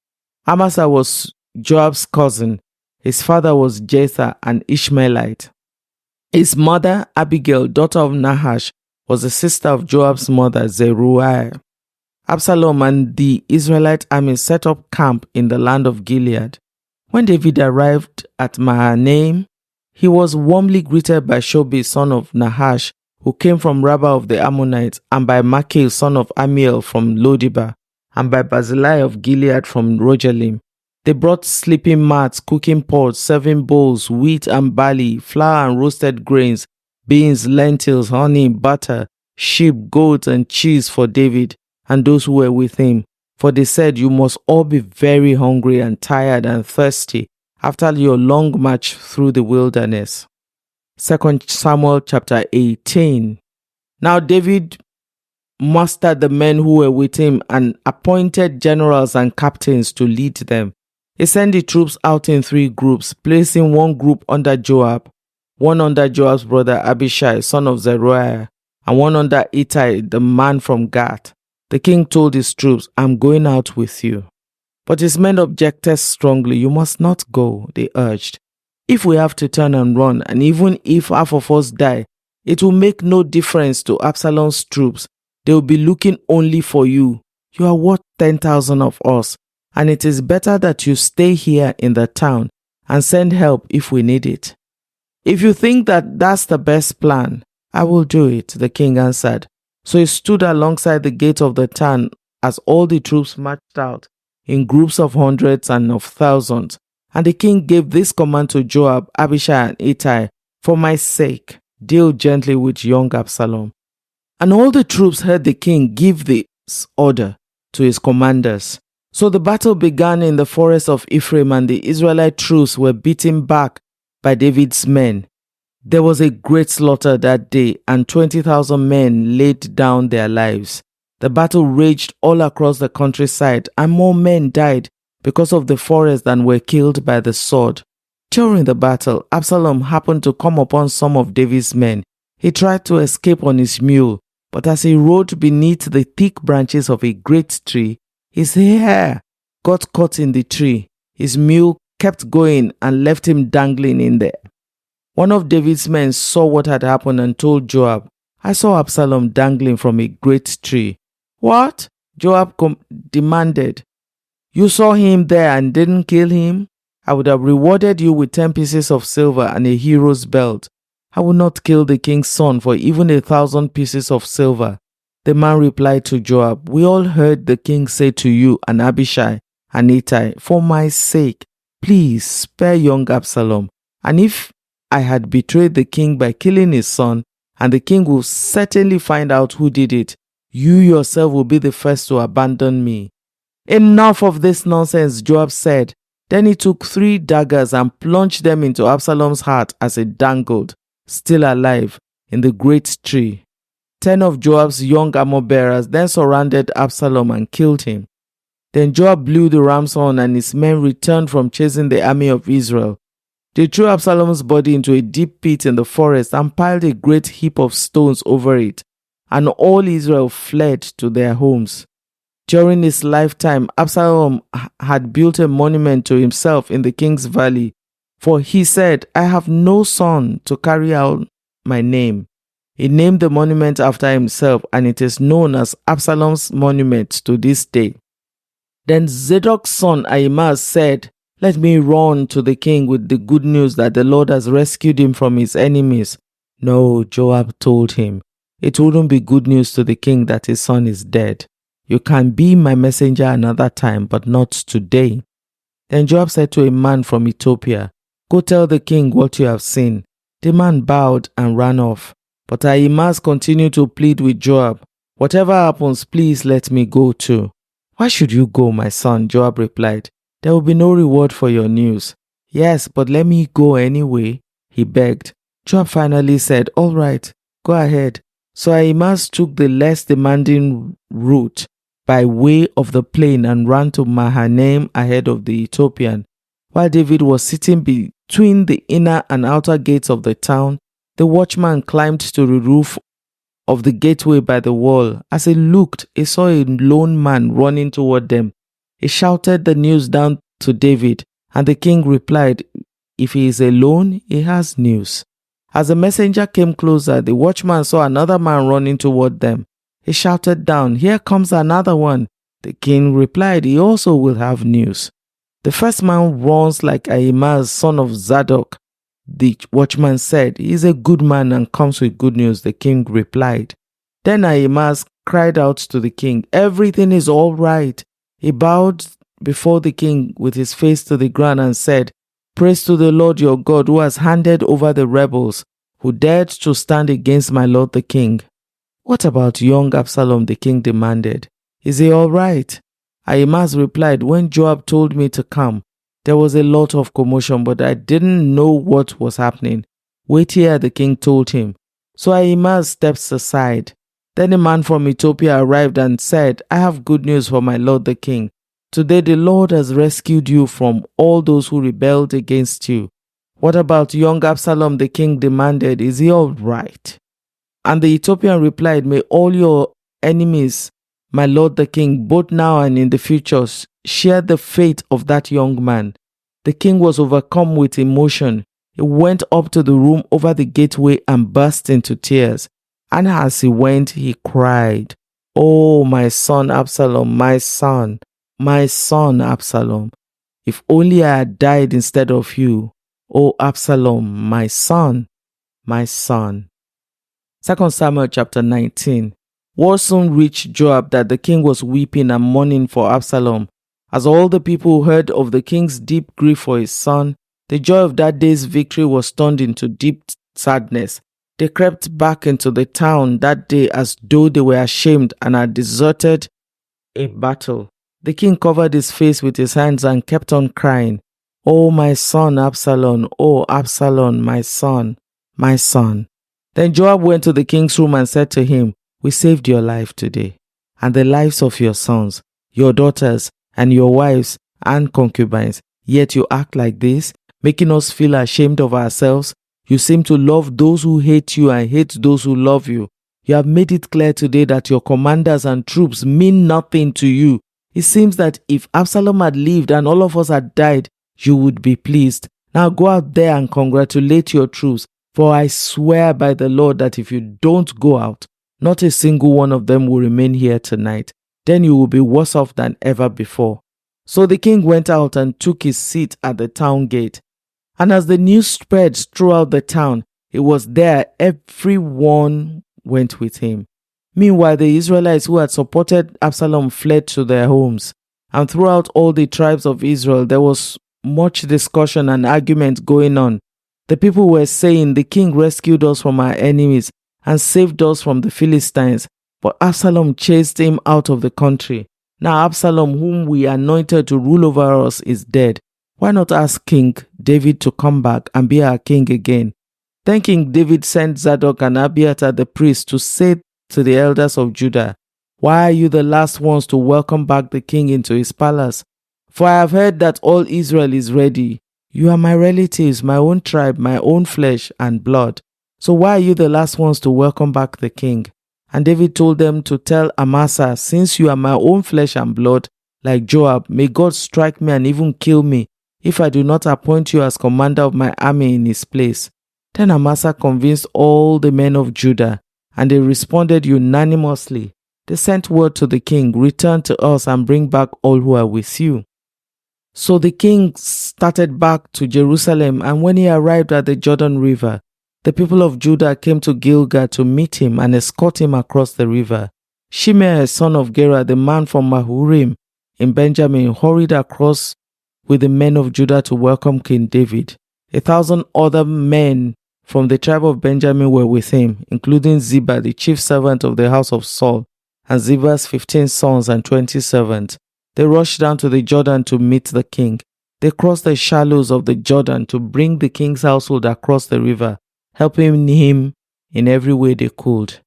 Amasa was Joab's cousin. His father was Jether, an Ishmaelite. His mother, Abigail, daughter of Nahash, was the sister of Joab's mother, Zeruiah. Absalom and the Israelite army set up camp in the land of Gilead. When David arrived at Mahanaim, he was warmly greeted by Shobi, son of Nahash, who came from Rabbah of the Ammonites, and by Machir, son of Amiel from Lodebar, and by Barzillai of Gilead from Rogelim. They brought sleeping mats, cooking pots, serving bowls, wheat and barley, flour and roasted grains, beans, lentils, honey, butter, sheep, goats, and cheese for David and those who were with him. For they said, "You must all be very hungry and tired and thirsty after your long march through the wilderness." 2 Samuel chapter 18. Now David mustered the men who were with him and appointed generals and captains to lead them. He sent the troops out in 3 groups, placing one group under Joab, one under Joab's brother Abishai, son of Zeruiah, and one under Ittai, the man from Gath. The king told his troops, "I'm going out with you." But his men objected strongly. "You must not go," they urged. "If we have to turn and run, and even if half of us die, it will make no difference to Absalom's troops. They will be looking only for you. You are worth 10,000 of us, and it is better that you stay here in the town and send help if we need it." "If you think that that's the best plan, I will do it," the king answered. So he stood alongside the gate of the town as all the troops marched out in groups of hundreds and of thousands. And the king gave this command to Joab, Abishai, and Ittai, "For my sake, deal gently with young Absalom." And all the troops heard the king give this order to his commanders. So the battle began in the forest of Ephraim, and the Israelite troops were beaten back by David's men. There was a great slaughter that day, and 20,000 men laid down their lives. The battle raged all across the countryside, and more men died because of the forest than were killed by the sword. During the battle, Absalom happened to come upon some of David's men. He tried to escape on his mule, but as he rode beneath the thick branches of a great tree, his hair got caught in the tree. His mule kept going and left him dangling in there. One of David's men saw what had happened and told Joab, "I saw Absalom dangling from a great tree." "What?" Joab demanded. "You saw him there and didn't kill him? I would have rewarded you with 10 pieces of silver and a hero's belt. I would not kill the king's son for even 1,000 pieces of silver." The man replied to Joab, "We all heard the king say to you and Abishai and Ittai, 'For my sake, please spare young Absalom.' And if I had betrayed the king by killing his son, and the king will certainly find out who did it, you yourself will be the first to abandon me." "Enough of this nonsense," Joab said. Then he took 3 daggers and plunged them into Absalom's heart as it dangled, still alive, in the great tree. 10 of Joab's young armor-bearers then surrounded Absalom and killed him. Then Joab blew the ram's horn, and his men returned from chasing the army of Israel. They threw Absalom's body into a deep pit in the forest and piled a great heap of stones over it, and all Israel fled to their homes. During his lifetime, Absalom had built a monument to himself in the king's valley, for he said, I have no son to carry out my name. He named the monument after himself, and it is known as Absalom's monument to this day. Then Zadok's son Ahimaaz said, let me run to the king with the good news that the Lord has rescued him from his enemies. No, Joab told him, it wouldn't be good news to the king that his son is dead. You can be my messenger another time, but not today. Then Joab said to a man from Ethiopia, go tell the king what you have seen. The man bowed and ran off. But Ahimaaz continued to plead with Joab, whatever happens, please let me go too. Why should you go, my son? Joab replied. There will be no reward for your news. Yes, but let me go anyway, he begged. Joab finally said, all right, go ahead. So Ahimaaz took the less demanding route by way of the plain and ran to Mahanaim ahead of the Ethiopian. While David was sitting between the inner and outer gates of the town, the watchman climbed to the roof of the gateway by the wall. As he looked, he saw a lone man running toward them. He shouted the news down to David, and the king replied, if he is alone, he has news. As the messenger came closer, the watchman saw another man running toward them. He shouted down, here comes another one. The king replied, he also will have news. The first man runs like Ahimaaz, son of Zadok. The watchman said, he is a good man and comes with good news. The king replied. Then Ahimaaz cried out to the king, everything is all right. He bowed before the king with his face to the ground and said, praise to the Lord your God who has handed over the rebels who dared to stand against my lord the king. What about young Absalom? The king demanded. Is he all right? Ahimaaz replied, when Joab told me to come, there was a lot of commotion, but I didn't know what was happening. Wait here, the king told him. So Ahimaaz steps aside. Then a man from Ethiopia arrived and said, I have good news for my lord the king. Today the Lord has rescued you from all those who rebelled against you. What about young Absalom? The king demanded. Is he all right? And the Ethiopian replied, may all your enemies, my lord the king, both now and in the future, share the fate of that young man. The king was overcome with emotion. He went up to the room over the gateway and burst into tears. And as he went, he cried, oh, my son Absalom, my son Absalom, if only I had died instead of you. Oh, Absalom, my son, my son. 2 Samuel chapter 19. Word soon reached Joab that the king was weeping and mourning for Absalom. As all the people heard of the king's deep grief for his son, the joy of that day's victory was turned into deep sadness. They crept back into the town that day as though they were ashamed and had deserted a battle. The king covered his face with his hands and kept on crying, oh, my son Absalom, oh, Absalom, my son, my son. Then Joab went to the king's room and said to him, we saved your life today, and the lives of your sons, your daughters, and your wives and concubines. Yet you act like this, making us feel ashamed of ourselves. You seem to love those who hate you and hate those who love you. You have made it clear today that your commanders and troops mean nothing to you. It seems that if Absalom had lived and all of us had died, you would be pleased. Now go out there and congratulate your troops, for I swear by the Lord that if you don't go out, not a single one of them will remain here tonight. Then you will be worse off than ever before. So the king went out and took his seat at the town gate. And as the news spread throughout the town, it was there everyone went with him. Meanwhile, the Israelites who had supported Absalom fled to their homes. And throughout all the tribes of Israel, there was much discussion and argument going on. The people were saying, the king rescued us from our enemies and saved us from the Philistines, but Absalom chased him out of the country. Now Absalom, whom we anointed to rule over us, is dead. Why not ask King David to come back and be our king again? Then King David sent Zadok and Abiathar the priest to say to the elders of Judah, why are you the last ones to welcome back the king into his palace? For I have heard that all Israel is ready. You are my relatives, my own tribe, my own flesh and blood. So why are you the last ones to welcome back the king?" And David told them to tell Amasa, "Since you are my own flesh and blood, like Joab, may God strike me and even kill me if I do not appoint you as commander of my army in his place." Then Amasa convinced all the men of Judah, and they responded unanimously. They sent word to the king, "Return to us and bring back all who are with you." So the king started back to Jerusalem, and when he arrived at the Jordan River, the people of Judah came to Gilgal to meet him and escort him across the river. Shimei, son of Gera, the man from Mahurim in Benjamin, hurried across with the men of Judah to welcome King David. 1,000 other men from the tribe of Benjamin were with him, including Ziba, the chief servant of the house of Saul, and Ziba's 15 sons and 20 servants. They rushed down to the Jordan to meet the king. They crossed the shallows of the Jordan to bring the king's household across the river, helping him in every way they could.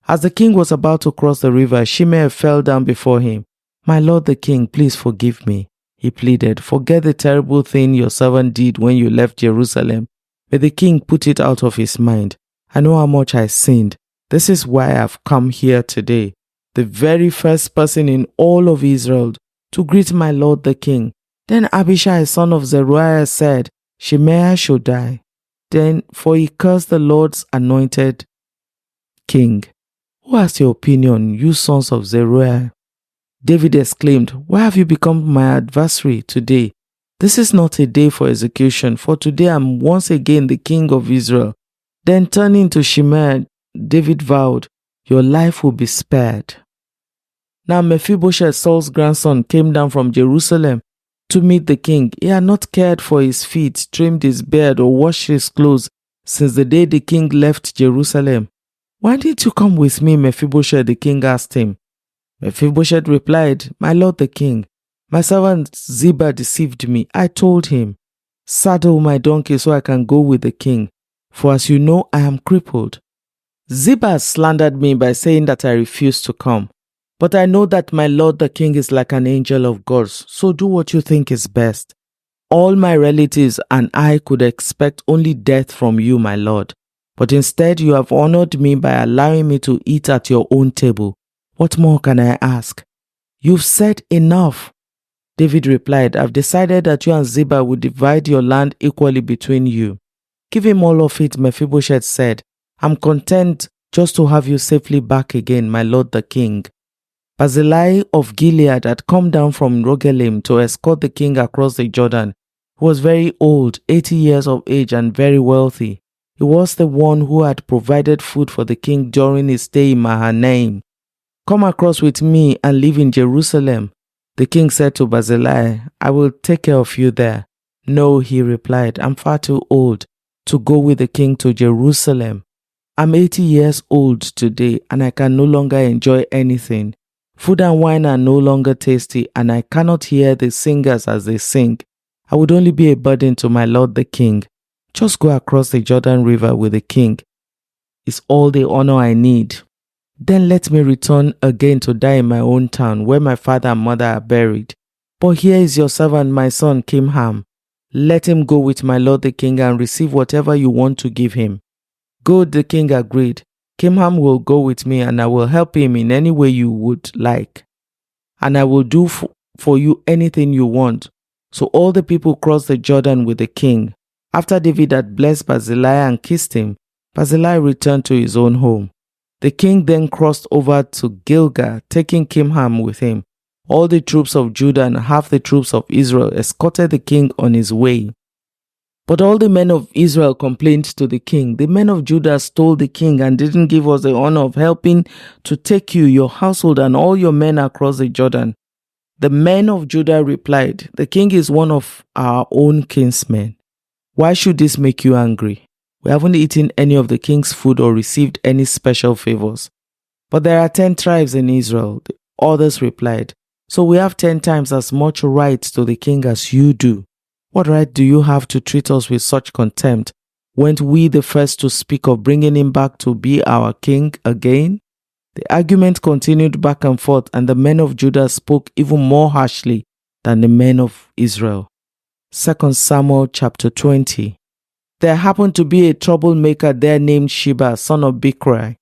As the king was about to cross the river, Shimei fell down before him. "My lord the king, please forgive me," he pleaded. "Forget the terrible thing your servant did when you left Jerusalem. May the king put it out of his mind. I know how much I sinned. This is why I've come here today, the very first person in all of Israel to greet my lord the king." Then Abishai, son of Zeruiah, said, "Shimei should die. Then, for he cursed the Lord's anointed king. Who has your opinion, you sons of Zeruiah?" David exclaimed, "Why have you become my adversary today? This is not a day for execution, for today I am once again the king of Israel." Then turning to Shimei, David vowed, "Your life will be spared." Now Mephibosheth, Saul's grandson, came down from Jerusalem to meet the king. He had not cared for his feet, trimmed his beard, or washed his clothes since the day the king left Jerusalem. "Why didn't you come with me, Mephibosheth?" the king asked him. Mephibosheth replied, "My lord the king, my servant Ziba deceived me. I told him, 'Saddle my donkey so I can go with the king, for as you know, I am crippled.' Ziba slandered me by saying that I refused to come. But I know that my lord the king is like an angel of God, so do what you think is best. All my relatives and I could expect only death from you, my lord. But instead you have honored me by allowing me to eat at your own table. What more can I ask?" "You've said enough." David replied, "I've decided that you and Ziba will divide your land equally between you." "Give him all of it," Mephibosheth said. "I'm content just to have you safely back again, my lord the king." Barzillai of Gilead had come down from Rogelim to escort the king across the Jordan. He was very old, 80 years of age, and very wealthy. He was the one who had provided food for the king during his stay in Mahanaim. "Come across with me and live in Jerusalem," the king said to Barzillai. "I will take care of you there." "No," he replied, "I'm far too old to go with the king to Jerusalem. I'm 80 years old today and I can no longer enjoy anything. Food and wine are no longer tasty, and I cannot hear the singers as they sing. I would only be a burden to my lord the king. Just go across the Jordan River with the king. It's all the honor I need. Then let me return again to die in my own town, where my father and mother are buried. But here is your servant, my son Kimham. Let him go with my lord the king and receive whatever you want to give him." Good, the king agreed. "Kimham will go with me, and I will help him in any way you would like. And I will do for you anything you want." So all the people crossed the Jordan with the king. After David had blessed Barzillai and kissed him, Barzillai returned to his own home. The king then crossed over to Gilgal, taking Kimham with him. All the troops of Judah and half the troops of Israel escorted the king on his way. But all the men of Israel complained to the king. "The men of Judah stole the king and didn't give us the honor of helping to take you, your household, and all your men across the Jordan." The men of Judah replied, "The king is one of our own kinsmen. Why should this make you angry? We haven't eaten any of the king's food or received any special favors." "But there are 10 tribes in Israel," the others replied. "So we have 10 times as much right to the king as you do. What right do you have to treat us with such contempt? Weren't we the first to speak of bringing him back to be our king again?" The argument continued back and forth, and the men of Judah spoke even more harshly than the men of Israel. 2 Samuel chapter 20. There happened to be a troublemaker there named Sheba, son of Bichri,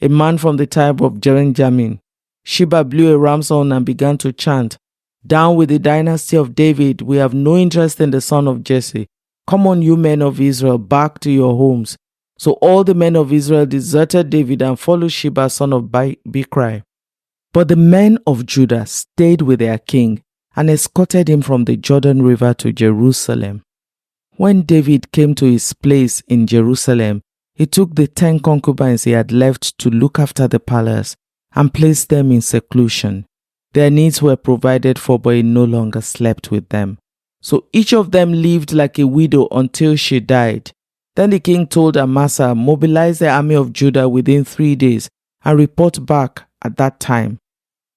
a man from the tribe of Benjamin. Sheba blew a ram's horn and began to chant, "Down with the dynasty of David, we have no interest in the son of Jesse. Come on, you men of Israel, back to your homes." So all the men of Israel deserted David and followed Sheba, son of Bichri. But the men of Judah stayed with their king and escorted him from the Jordan River to Jerusalem. When David came to his place in Jerusalem, he took the 10 concubines he had left to look after the palace and placed them in seclusion. Their needs were provided for, but he no longer slept with them. So each of them lived like a widow until she died. Then the king told Amasa, "Mobilize the army of Judah within 3 days and report back at that time."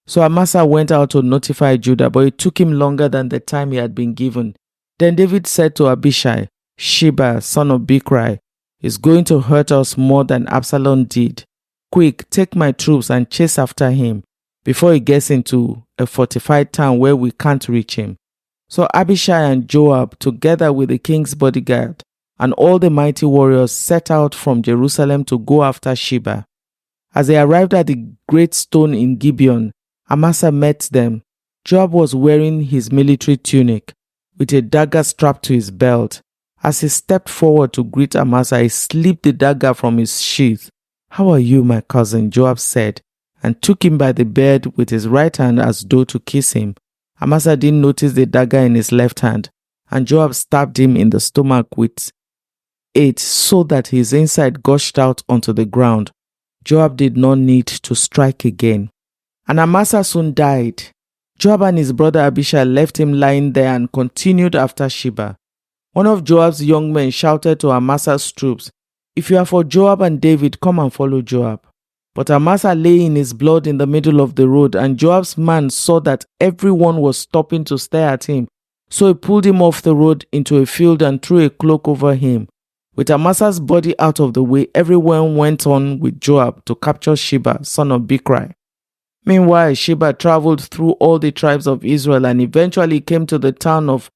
So Amasa went out to notify Judah, but it took him longer than the time he had been given. Then David said to Abishai, "Sheba, son of Bichri, is going to hurt us more than Absalom did. Quick, take my troops and chase after him before he gets into a fortified town where we can't reach him." So Abishai and Joab, together with the king's bodyguard and all the mighty warriors, set out from Jerusalem to go after Sheba. As they arrived at the great stone in Gibeon, Amasa met them. Joab was wearing his military tunic with a dagger strapped to his belt. As he stepped forward to greet Amasa, he slipped the dagger from his sheath. "How are you, my cousin?" Joab said, and took him by the beard with his right hand as though to kiss him. Amasa didn't notice the dagger in his left hand, and Joab stabbed him in the stomach with it so that his inside gushed out onto the ground. Joab did not need to strike again. And Amasa soon died. Joab and his brother Abishai left him lying there and continued after Sheba. One of Joab's young men shouted to Amasa's troops, "If you are for Joab and David, come and follow Joab." But Amasa lay in his blood in the middle of the road, and Joab's man saw that everyone was stopping to stare at him. So he pulled him off the road into a field and threw a cloak over him. With Amasa's body out of the way, everyone went on with Joab to capture Sheba, son of Bichri. Meanwhile, Sheba traveled through all the tribes of Israel and eventually came to the town of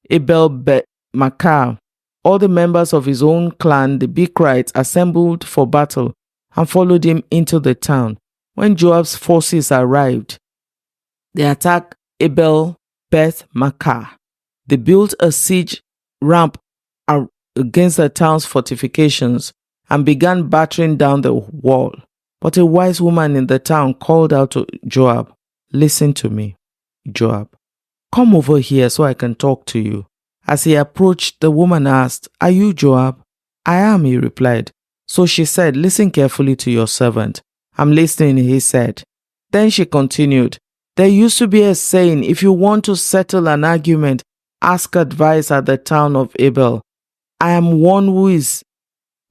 Abel-Maachah. All the members of his own clan, the Bichrites, assembled for battle and followed him into the town. When Joab's forces arrived, they attacked Abel-Maachah. They built a siege ramp against the town's fortifications and began battering down the wall. But a wise woman in the town called out to Joab, "Listen to me, Joab. Come over here so I can talk to you." As he approached, the woman asked, "Are you Joab?" "I am," he replied. So she said, "Listen carefully to your servant." "I'm listening," he said. Then she continued, "There used to be a saying, if you want to settle an argument, ask advice at the town of Abel. I am one who is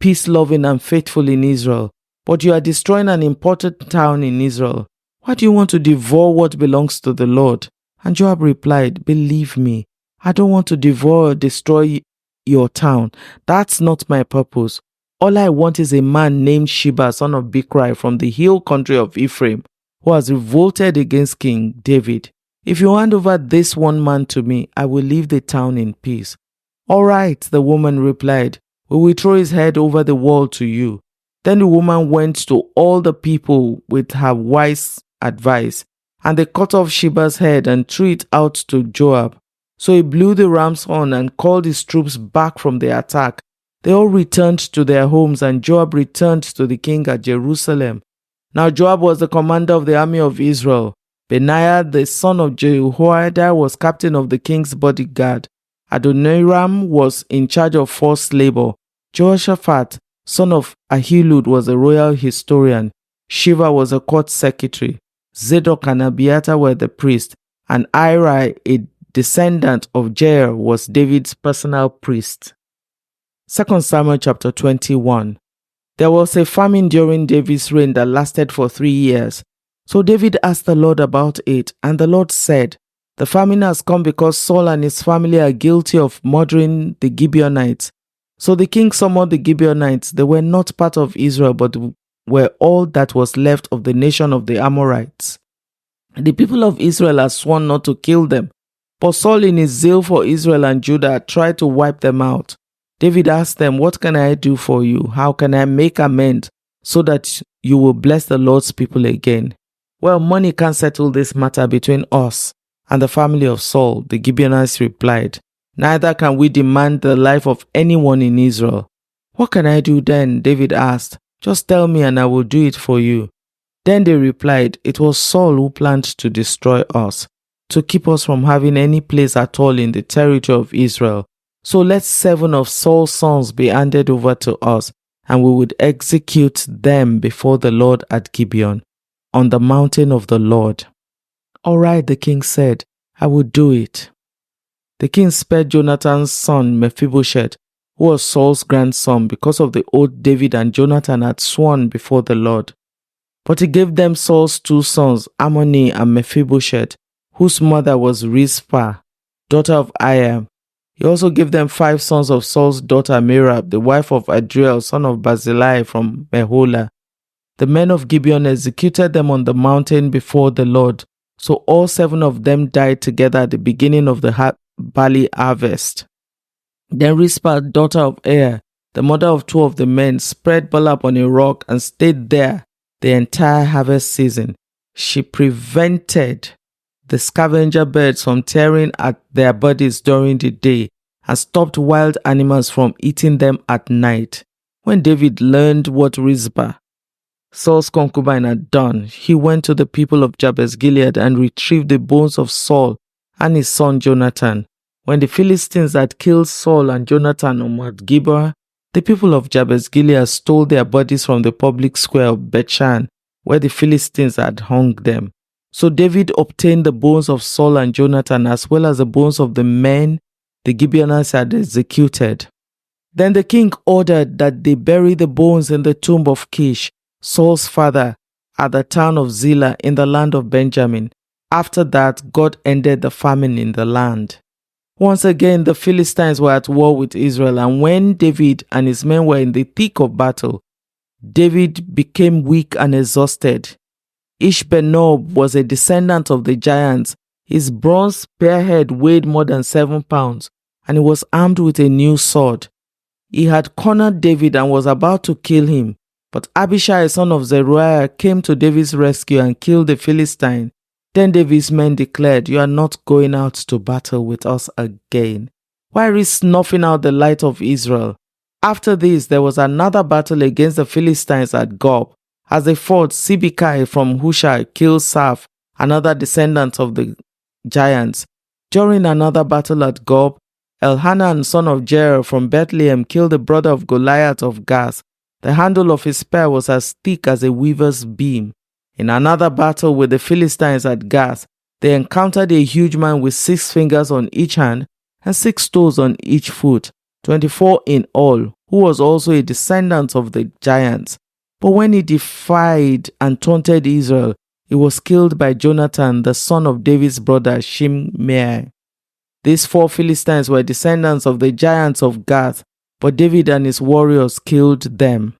peace-loving and faithful in Israel, but you are destroying an important town in Israel. Why do you want to devour what belongs to the Lord?" And Joab replied, "Believe me, I don't want to devour or destroy your town. That's not my purpose. All I want is a man named Sheba, son of Bichri, from the hill country of Ephraim, who has revolted against King David. If you hand over this one man to me, I will leave the town in peace." "All right," the woman replied, "we will throw his head over the wall to you." Then the woman went to all the people with her wise advice, and they cut off Sheba's head and threw it out to Joab. So he blew the ram's horn and called his troops back from the attack. They all returned to their homes, and Joab returned to the king at Jerusalem. Now Joab was the commander of the army of Israel. Benaiah, the son of Jehoiada, was captain of the king's bodyguard. Adoniram was in charge of forced labor. Jehoshaphat, son of Ahilud, was a royal historian. Shiva was a court secretary. Zadok and Abiathar were the priests, and Ira, a descendant of Jair, was David's personal priest. 2 Samuel chapter 21. There was a famine during David's reign that lasted for 3 years. So David asked the Lord about it, and the Lord said, "The famine has come because Saul and his family are guilty of murdering the Gibeonites." So the king summoned the Gibeonites. They were not part of Israel, but were all that was left of the nation of the Amorites. The people of Israel had sworn not to kill them, But Saul, in his zeal for Israel and Judah, tried to wipe them out. David asked them, "What can I do for you? How can I make amends so that you will bless the Lord's people again?" "Well, money can't settle this matter between us and the family of Saul," the Gibeonites replied. "Neither can we demand the life of anyone in Israel." "What can I do then?" David asked. "Just tell me and I will do it for you." Then they replied, "It was Saul who planned to destroy us, to keep us from having any place at all in the territory of Israel. So let 7 of Saul's sons be handed over to us, and we would execute them before the Lord at Gibeon, on the mountain of the Lord." "All right," the king said, "I will do it." The king spared Jonathan's son Mephibosheth, who was Saul's grandson, because of the oath David and Jonathan had sworn before the Lord. But he gave them Saul's 2 sons, Ammoni and Mephibosheth, whose mother was Rizpah, daughter of Aiah. He also gave them 5 sons of Saul's daughter Merab, the wife of Adriel, son of Barzillai from Meholah. The men of Gibeon executed them on the mountain before the Lord. So all 7 of them died together at the beginning of the barley harvest. Then Rizpah, daughter of Aiah, the mother of 2 of the men, spread burlap on a rock and stayed there the entire harvest season. She prevented the scavenger birds from tearing at their bodies during the day and stopped wild animals from eating them at night. When David learned what Rizpah, Saul's concubine, had done, he went to the people of Jabez Gilead and retrieved the bones of Saul and his son Jonathan. When the Philistines had killed Saul and Jonathan on Mount Gilboa, the people of Jabez Gilead stole their bodies from the public square of Bethshan, where the Philistines had hung them. So David obtained the bones of Saul and Jonathan, as well as the bones of the men the Gibeonites had executed. Then the king ordered that they bury the bones in the tomb of Kish, Saul's father, at the town of Zillah in the land of Benjamin. After that, God ended the famine in the land. Once again, the Philistines were at war with Israel, and when David and his men were in the thick of battle, David became weak and exhausted. Ishbenob was a descendant of the giants. His bronze spearhead weighed more than 7 pounds, and he was armed with a new sword. He had cornered David and was about to kill him, but Abishai, son of Zeruiah, came to David's rescue and killed the Philistine. Then David's men declared, "You are not going out to battle with us again. Why are you snuffing out the light of Israel?" After this, there was another battle against the Philistines at Gob. As they fought, Sibbecai from Hushai killed Saph, another descendant of the giants. During another battle at Gob, Elhanan, son of Jair from Bethlehem, killed the brother of Goliath of Gath. The handle of his spear was as thick as a weaver's beam. In another battle with the Philistines at Gath, they encountered a huge man with 6 fingers on each hand and 6 toes on each foot, 24 in all, who was also a descendant of the giants. But when he defied and taunted Israel, he was killed by Jonathan, the son of David's brother Shimei. These 4 Philistines were descendants of the giants of Gath, but David and his warriors killed them.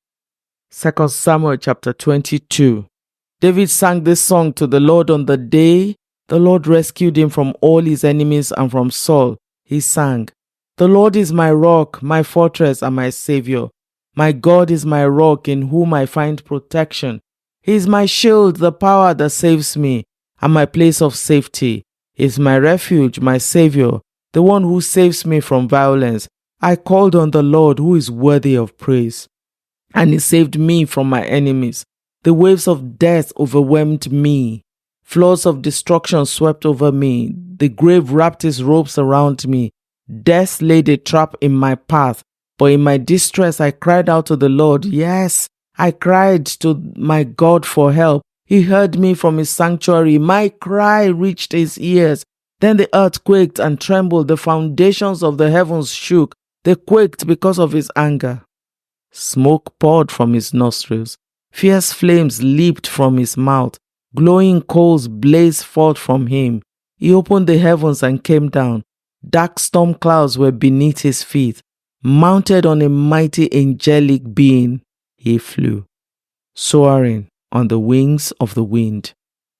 2 Samuel chapter 22. David sang this song to the Lord on the day the Lord rescued him from all his enemies and from Saul. He sang, "The Lord is my rock, my fortress, and my savior. My God is my rock in whom I find protection. He is my shield, the power that saves me, and my place of safety. He is my refuge, my savior, the one who saves me from violence. I called on the Lord, who is worthy of praise, and he saved me from my enemies. The waves of death overwhelmed me. Floods of destruction swept over me. The grave wrapped its ropes around me. Death laid a trap in my path. But in my distress, I cried out to the Lord. Yes, I cried to my God for help. He heard me from his sanctuary. My cry reached his ears. Then the earth quaked and trembled. The foundations of the heavens shook. They quaked because of his anger. Smoke poured from his nostrils. Fierce flames leaped from his mouth. Glowing coals blazed forth from him. He opened the heavens and came down. Dark storm clouds were beneath his feet. Mounted on a mighty angelic being, he flew, soaring on the wings of the wind.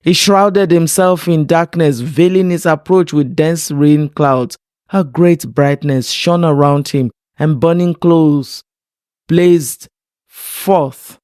He shrouded himself in darkness, veiling his approach with dense rain clouds. A great brightness shone around him, and burning coals blazed forth.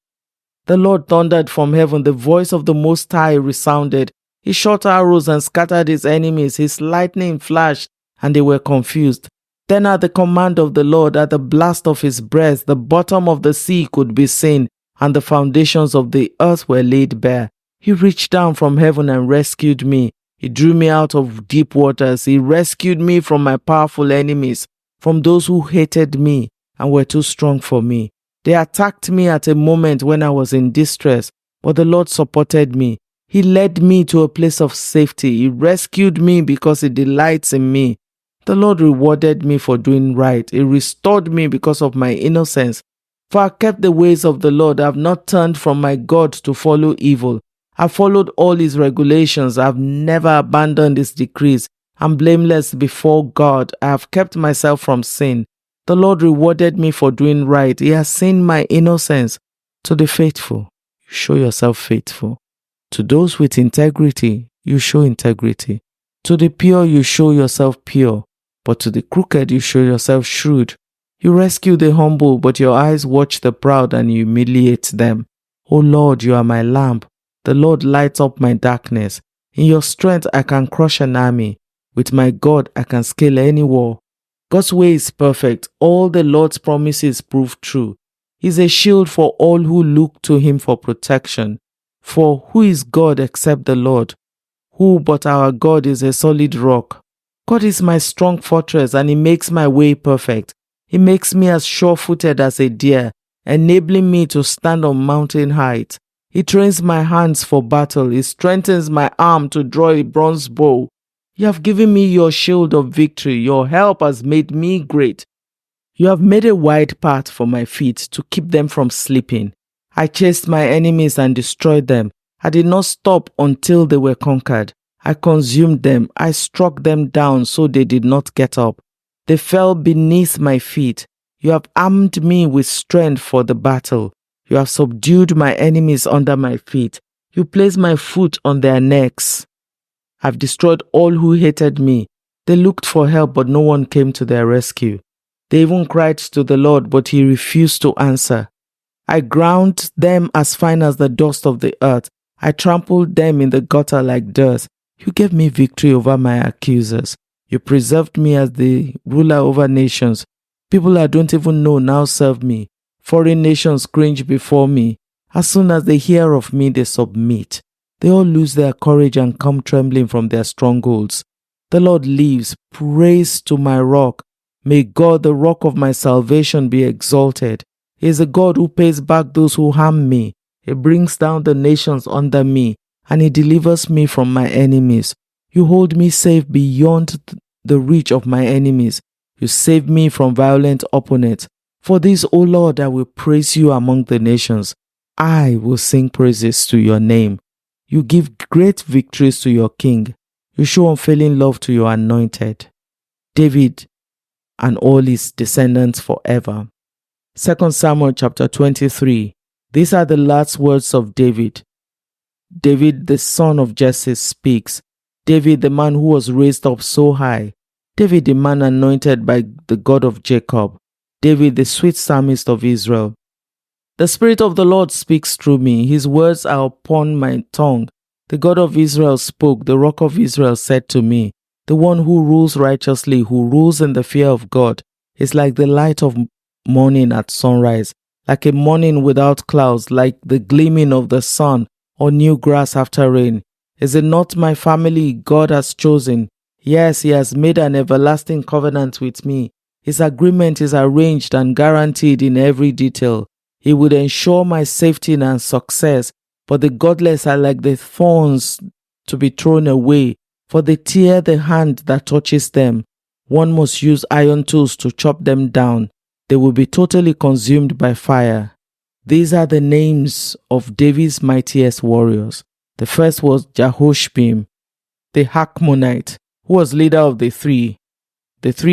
The Lord thundered from heaven. The voice of the Most High resounded. He shot arrows and scattered his enemies. His lightning flashed, and they were confused. Then at the command of the Lord, at the blast of his breath, the bottom of the sea could be seen, and the foundations of the earth were laid bare. He reached down from heaven and rescued me. He drew me out of deep waters. He rescued me from my powerful enemies, from those who hated me and were too strong for me. They attacked me at a moment when I was in distress, but the Lord supported me. He led me to a place of safety. He rescued me because He delights in me. The Lord rewarded me for doing right. He restored me because of my innocence. For I kept the ways of the Lord. I have not turned from my God to follow evil. I followed all His regulations. I have never abandoned His decrees. I'm blameless before God. I have kept myself from sin. The Lord rewarded me for doing right. He has seen my innocence. To the faithful, you show yourself faithful. To those with integrity, you show integrity. To the pure, you show yourself pure. But to the crooked, you show yourself shrewd. You rescue the humble, but your eyes watch the proud and humiliate them. O Lord, you are my lamp. The Lord lights up my darkness. In your strength, I can crush an army. With my God, I can scale any wall. God's way is perfect. All the Lord's promises prove true. He is a shield for all who look to Him for protection. For who is God except the Lord? Who but our God is a solid rock? God is my strong fortress, and He makes my way perfect. He makes me as sure-footed as a deer, enabling me to stand on mountain height. He trains my hands for battle. He strengthens my arm to draw a bronze bow. You have given me your shield of victory. Your help has made me great. You have made a wide path for my feet to keep them from slipping. I chased my enemies and destroyed them. I did not stop until they were conquered. I consumed them. I struck them down so they did not get up. They fell beneath my feet. You have armed me with strength for the battle. You have subdued my enemies under my feet. You placed my foot on their necks. I've destroyed all who hated me. They looked for help, but no one came to their rescue. They even cried to the Lord, but He refused to answer. I ground them as fine as the dust of the earth. I trampled them in the gutter like dirt. You gave me victory over my accusers. You preserved me as the ruler over nations. People I don't even know now serve me. Foreign nations cringe before me. As soon as they hear of me, they submit. They all lose their courage and come trembling from their strongholds. The Lord lives. Praise to my rock. May God, the rock of my salvation, be exalted. He is a God who pays back those who harm me. He brings down the nations under me, and He delivers me from my enemies. You hold me safe beyond the reach of my enemies. You save me from violent opponents. For this, O Lord, I will praise You among the nations. I will sing praises to Your name. You give great victories to Your king. You show unfailing love to Your anointed, David and all his descendants forever. 2 Samuel chapter 23. These are the last words of David. David, the son of Jesse, speaks. David, the man who was raised up so high. David, the man anointed by the God of Jacob. David, the sweet psalmist of Israel. The Spirit of the Lord speaks through me. His words are upon my tongue. The God of Israel spoke. The Rock of Israel said to me, the one who rules righteously, who rules in the fear of God, is like the light of morning at sunrise, like a morning without clouds, like the gleaming of the sun or new grass after rain. Is it not my family God has chosen? Yes, He has made an everlasting covenant with me. His agreement is arranged and guaranteed in every detail. He would ensure my safety and success, but the godless are like the thorns to be thrown away, for they tear the hand that touches them. One must use iron tools to chop them down. They will be totally consumed by fire. These are the names of David's mightiest warriors. The first was Jehoshaphat, the Hakmonite, who was leader of the three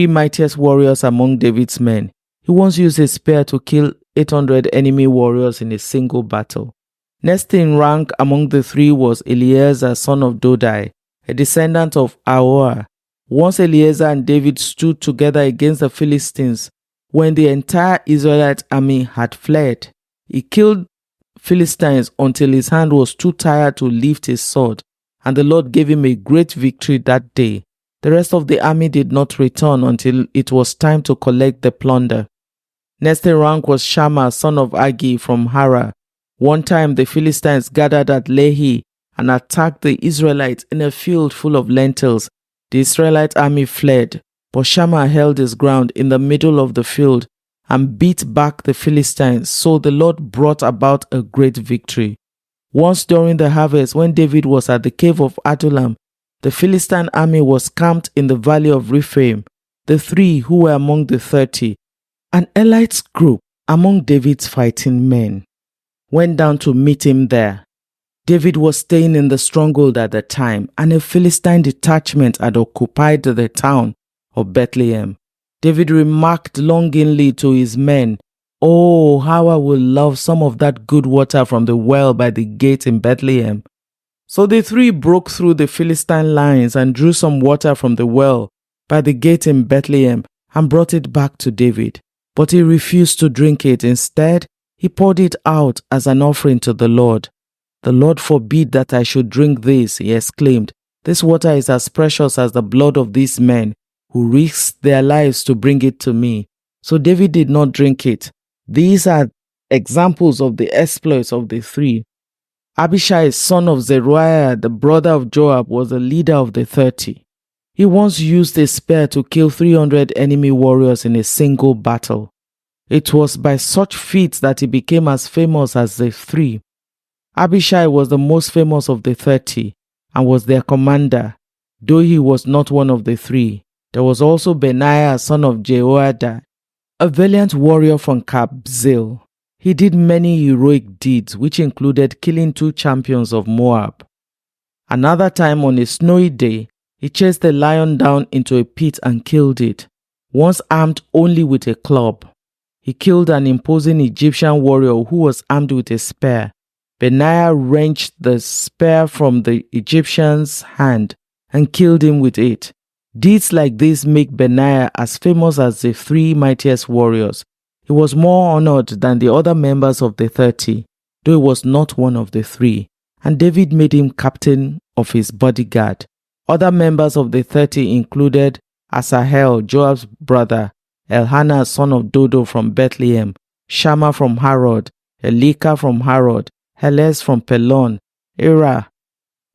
mightiest warriors among David's men. He once used a spear to kill 800 enemy warriors in a single battle. Next in rank among the three was Eleazar son of Dodai, a descendant of Ahoah. Once Eleazar and David stood together against the Philistines when the entire Israelite army had fled. He killed Philistines until his hand was too tired to lift his sword, and the Lord gave him a great victory that day. The rest of the army did not return until it was time to collect the plunder. Next in rank was Shammah son of Agi from Hara. One time the Philistines gathered at Lehi and attacked the Israelites in a field full of lentils. The Israelite army fled, but Shammah held his ground in the middle of the field and beat back the Philistines, so the Lord brought about a great victory. Once during the harvest, when David was at the cave of Adullam, the Philistine army was camped in the valley of Rephaim. The three who were among the 30, an elite group among David's fighting men, went down to meet him there. David was staying in the stronghold at the time, and a Philistine detachment had occupied the town of Bethlehem. David remarked longingly to his men, "Oh, how I would love some of that good water from the well by the gate in Bethlehem." So the three broke through the Philistine lines and drew some water from the well by the gate in Bethlehem and brought it back to David. But he refused to drink it. Instead, he poured it out as an offering to the Lord. "The Lord forbid that I should drink this," he exclaimed. "This water is as precious as the blood of these men who risked their lives to bring it to me." So David did not drink it. These are examples of the exploits of the three. Abishai, son of Zeruiah, the brother of Joab, was the leader of the 30. He once used a spear to kill 300 enemy warriors in a single battle. It was by such feats that he became as famous as the three. Abishai was the most famous of the 30 and was their commander, though he was not one of the three. There was also Benaiah, son of Jehoiada, a valiant warrior from Kabzeel. He did many heroic deeds, which included killing 2 champions of Moab. Another time, on a snowy day, he chased a lion down into a pit and killed it, once armed only with a club. He killed an imposing Egyptian warrior who was armed with a spear. Benaiah wrenched the spear from the Egyptian's hand and killed him with it. Deeds like this make Benaiah as famous as the 3 mightiest warriors. He was more honored than the other members of the 30, though he was not one of the 3, and David made him captain of his bodyguard. Other members of the 30 included Asahel, Joab's brother, Elhanan, son of Dodo from Bethlehem, Shammah from Harod, Elika from Harod, Helez from Pelon, Ira,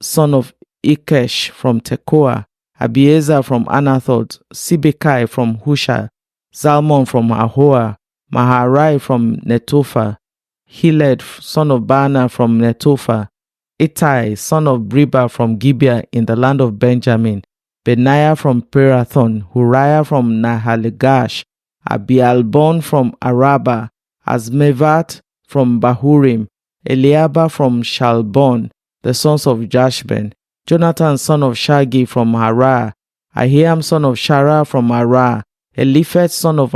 son of Ikesh from Tekoa, Abiezer from Anathoth, Sibekai from Husha, Zalmon from Ahoah, Maharai from Netophah, Heled, son of Baana from Netophah, Ittai, son of Briba from Gibeah in the land of Benjamin, Benaiah from Pirathon, Huriah from Nahalegash, Abialbon from Araba, Azmevat from Bahurim, Eliaba from Shalbon, the sons of Jashben, Jonathan son of Shagi from Harah, Ahiam son of Shara from Arah, Eliphet son of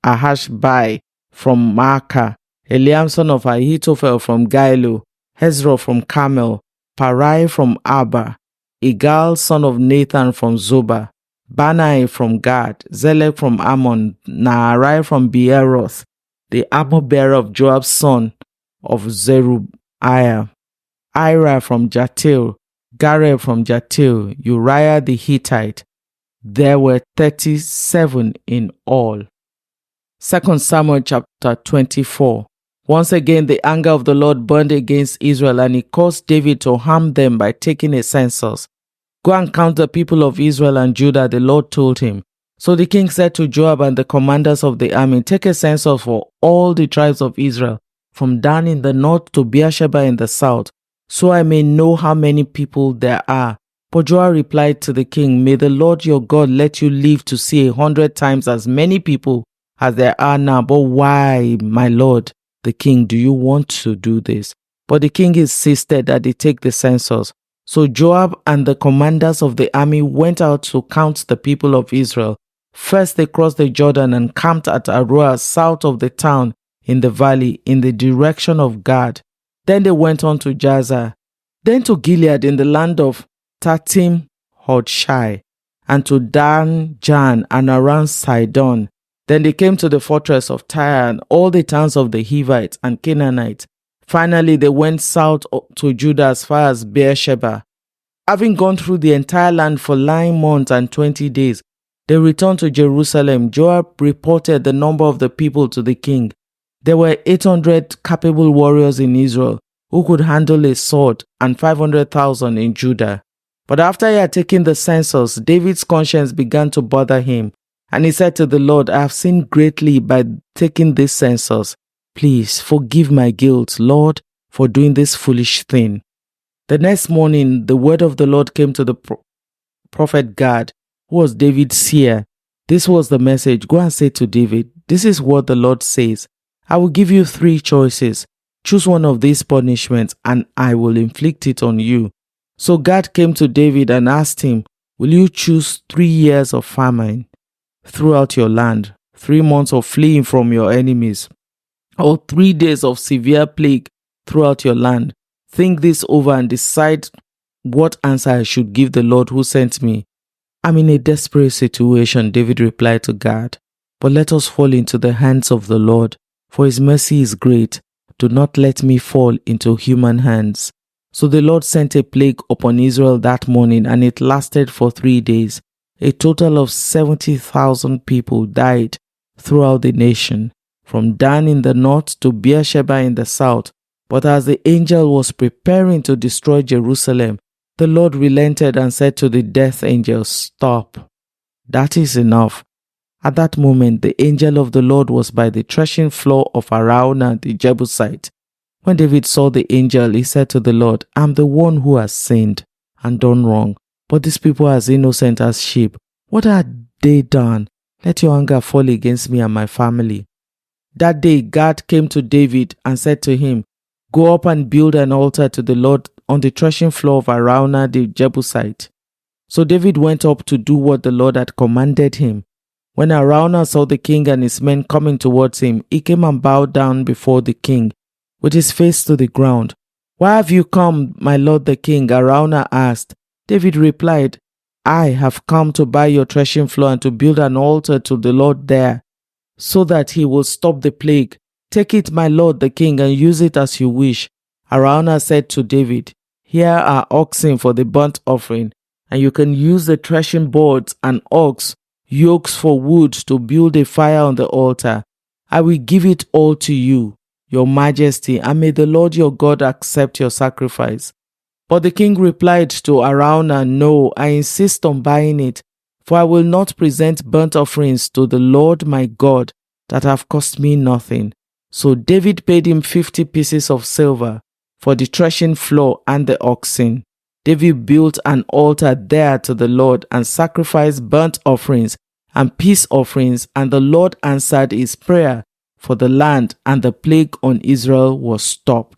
Ahashbai from Maacah, Eliam son of Ahitophel from Gailu, Hezro from Carmel, Parai from Abba, Igal son of Nathan from Zobah, Banai from Gad, Zelek from Ammon, Naarai from Beeroth, the armor-bearer of Joab's son of Zeruiah, Ira from Jatil, Gareb from Jatil, Uriah the Hittite. There were 37 in all. 2 Samuel chapter 24. Once again, the anger of the Lord burned against Israel, and he caused David to harm them by taking a census. "Go and count the people of Israel and Judah," the Lord told him. So the king said to Joab and the commanders of the army, "Take a census for all the tribes of Israel, from Dan in the north to Beersheba in the south, so I may know how many people there are." But Joab replied to the king, "May the Lord your God let you live to see 100 times as many people as there are now. But why, my lord the king, do you want to do this?" But the king insisted that they take the census. So Joab and the commanders of the army went out to count the people of Israel. First they crossed the Jordan and camped at Aroah south of the town in the valley in the direction of Gad. Then they went on to Jazer, then to Gilead in the land of Tatim Hodshai, and to Dan Jan and around Sidon. Then they came to the fortress of Tyre and all the towns of the Hivites and Canaanites. Finally, they went south to Judah as far as Beersheba. Having gone through the entire land for 9 months and 20 days, they returned to Jerusalem. Joab reported the number of the people to the king. There were 800 capable warriors in Israel who could handle a sword, and 500,000 in Judah. But after he had taken the census, David's conscience began to bother him, and he said to the Lord, I have sinned greatly by taking this census. Please forgive my guilt, Lord, for doing this foolish thing. The next morning, the word of the Lord came to the prophet Gad, who was David's seer. This was the message. Go and say to David, this is what the Lord says. I will give you 3 choices. Choose one of these punishments, and I will inflict it on you. So Gad came to David and asked him, will you choose 3 years of famine throughout your land, 3 months of fleeing from your enemies, or 3 days of severe plague throughout your land? Think this over and decide what answer I should give the Lord who sent me. I'm in a desperate situation, David replied to Gad, but let us fall into the hands of the Lord, for his mercy is great. Do not let me fall into human hands. So the Lord sent a plague upon Israel that morning, and it lasted for 3 days. A total of 70,000 people died throughout the nation, from Dan in the north to Beersheba in the south. But as the angel was preparing to destroy Jerusalem, the Lord relented and said to the death angel, stop. That is enough. At that moment, the angel of the Lord was by the threshing floor of Araunah the Jebusite. When David saw the angel, he said to the Lord, I'm the one who has sinned and done wrong, but these people are as innocent as sheep. What had they done? Let your anger fall against me and my family. That day, Gad came to David and said to him, go up and build an altar to the Lord on the threshing floor of Araunah the Jebusite. So David went up to do what the Lord had commanded him. When Araunah saw the king and his men coming towards him, he came and bowed down before the king, with his face to the ground. Why have you come, my lord the king? Araunah asked. David replied, I have come to buy your threshing floor and to build an altar to the Lord there, so that he will stop the plague. Take it, my lord the king, and use it as you wish. Araunah said to David, here are oxen for the burnt offering, and you can use the threshing boards and ox yokes for wood to build a fire on the altar. I will give it all to you, your majesty, and may the Lord your God accept your sacrifice. But the king replied to Araunah, no, I insist on buying it, for I will not present burnt offerings to the Lord my God that have cost me nothing. So David paid him 50 pieces of silver for the threshing floor and the oxen. David built an altar there to the Lord and sacrificed burnt offerings and peace offerings, and the Lord answered his prayer for the land, and the plague on Israel was stopped.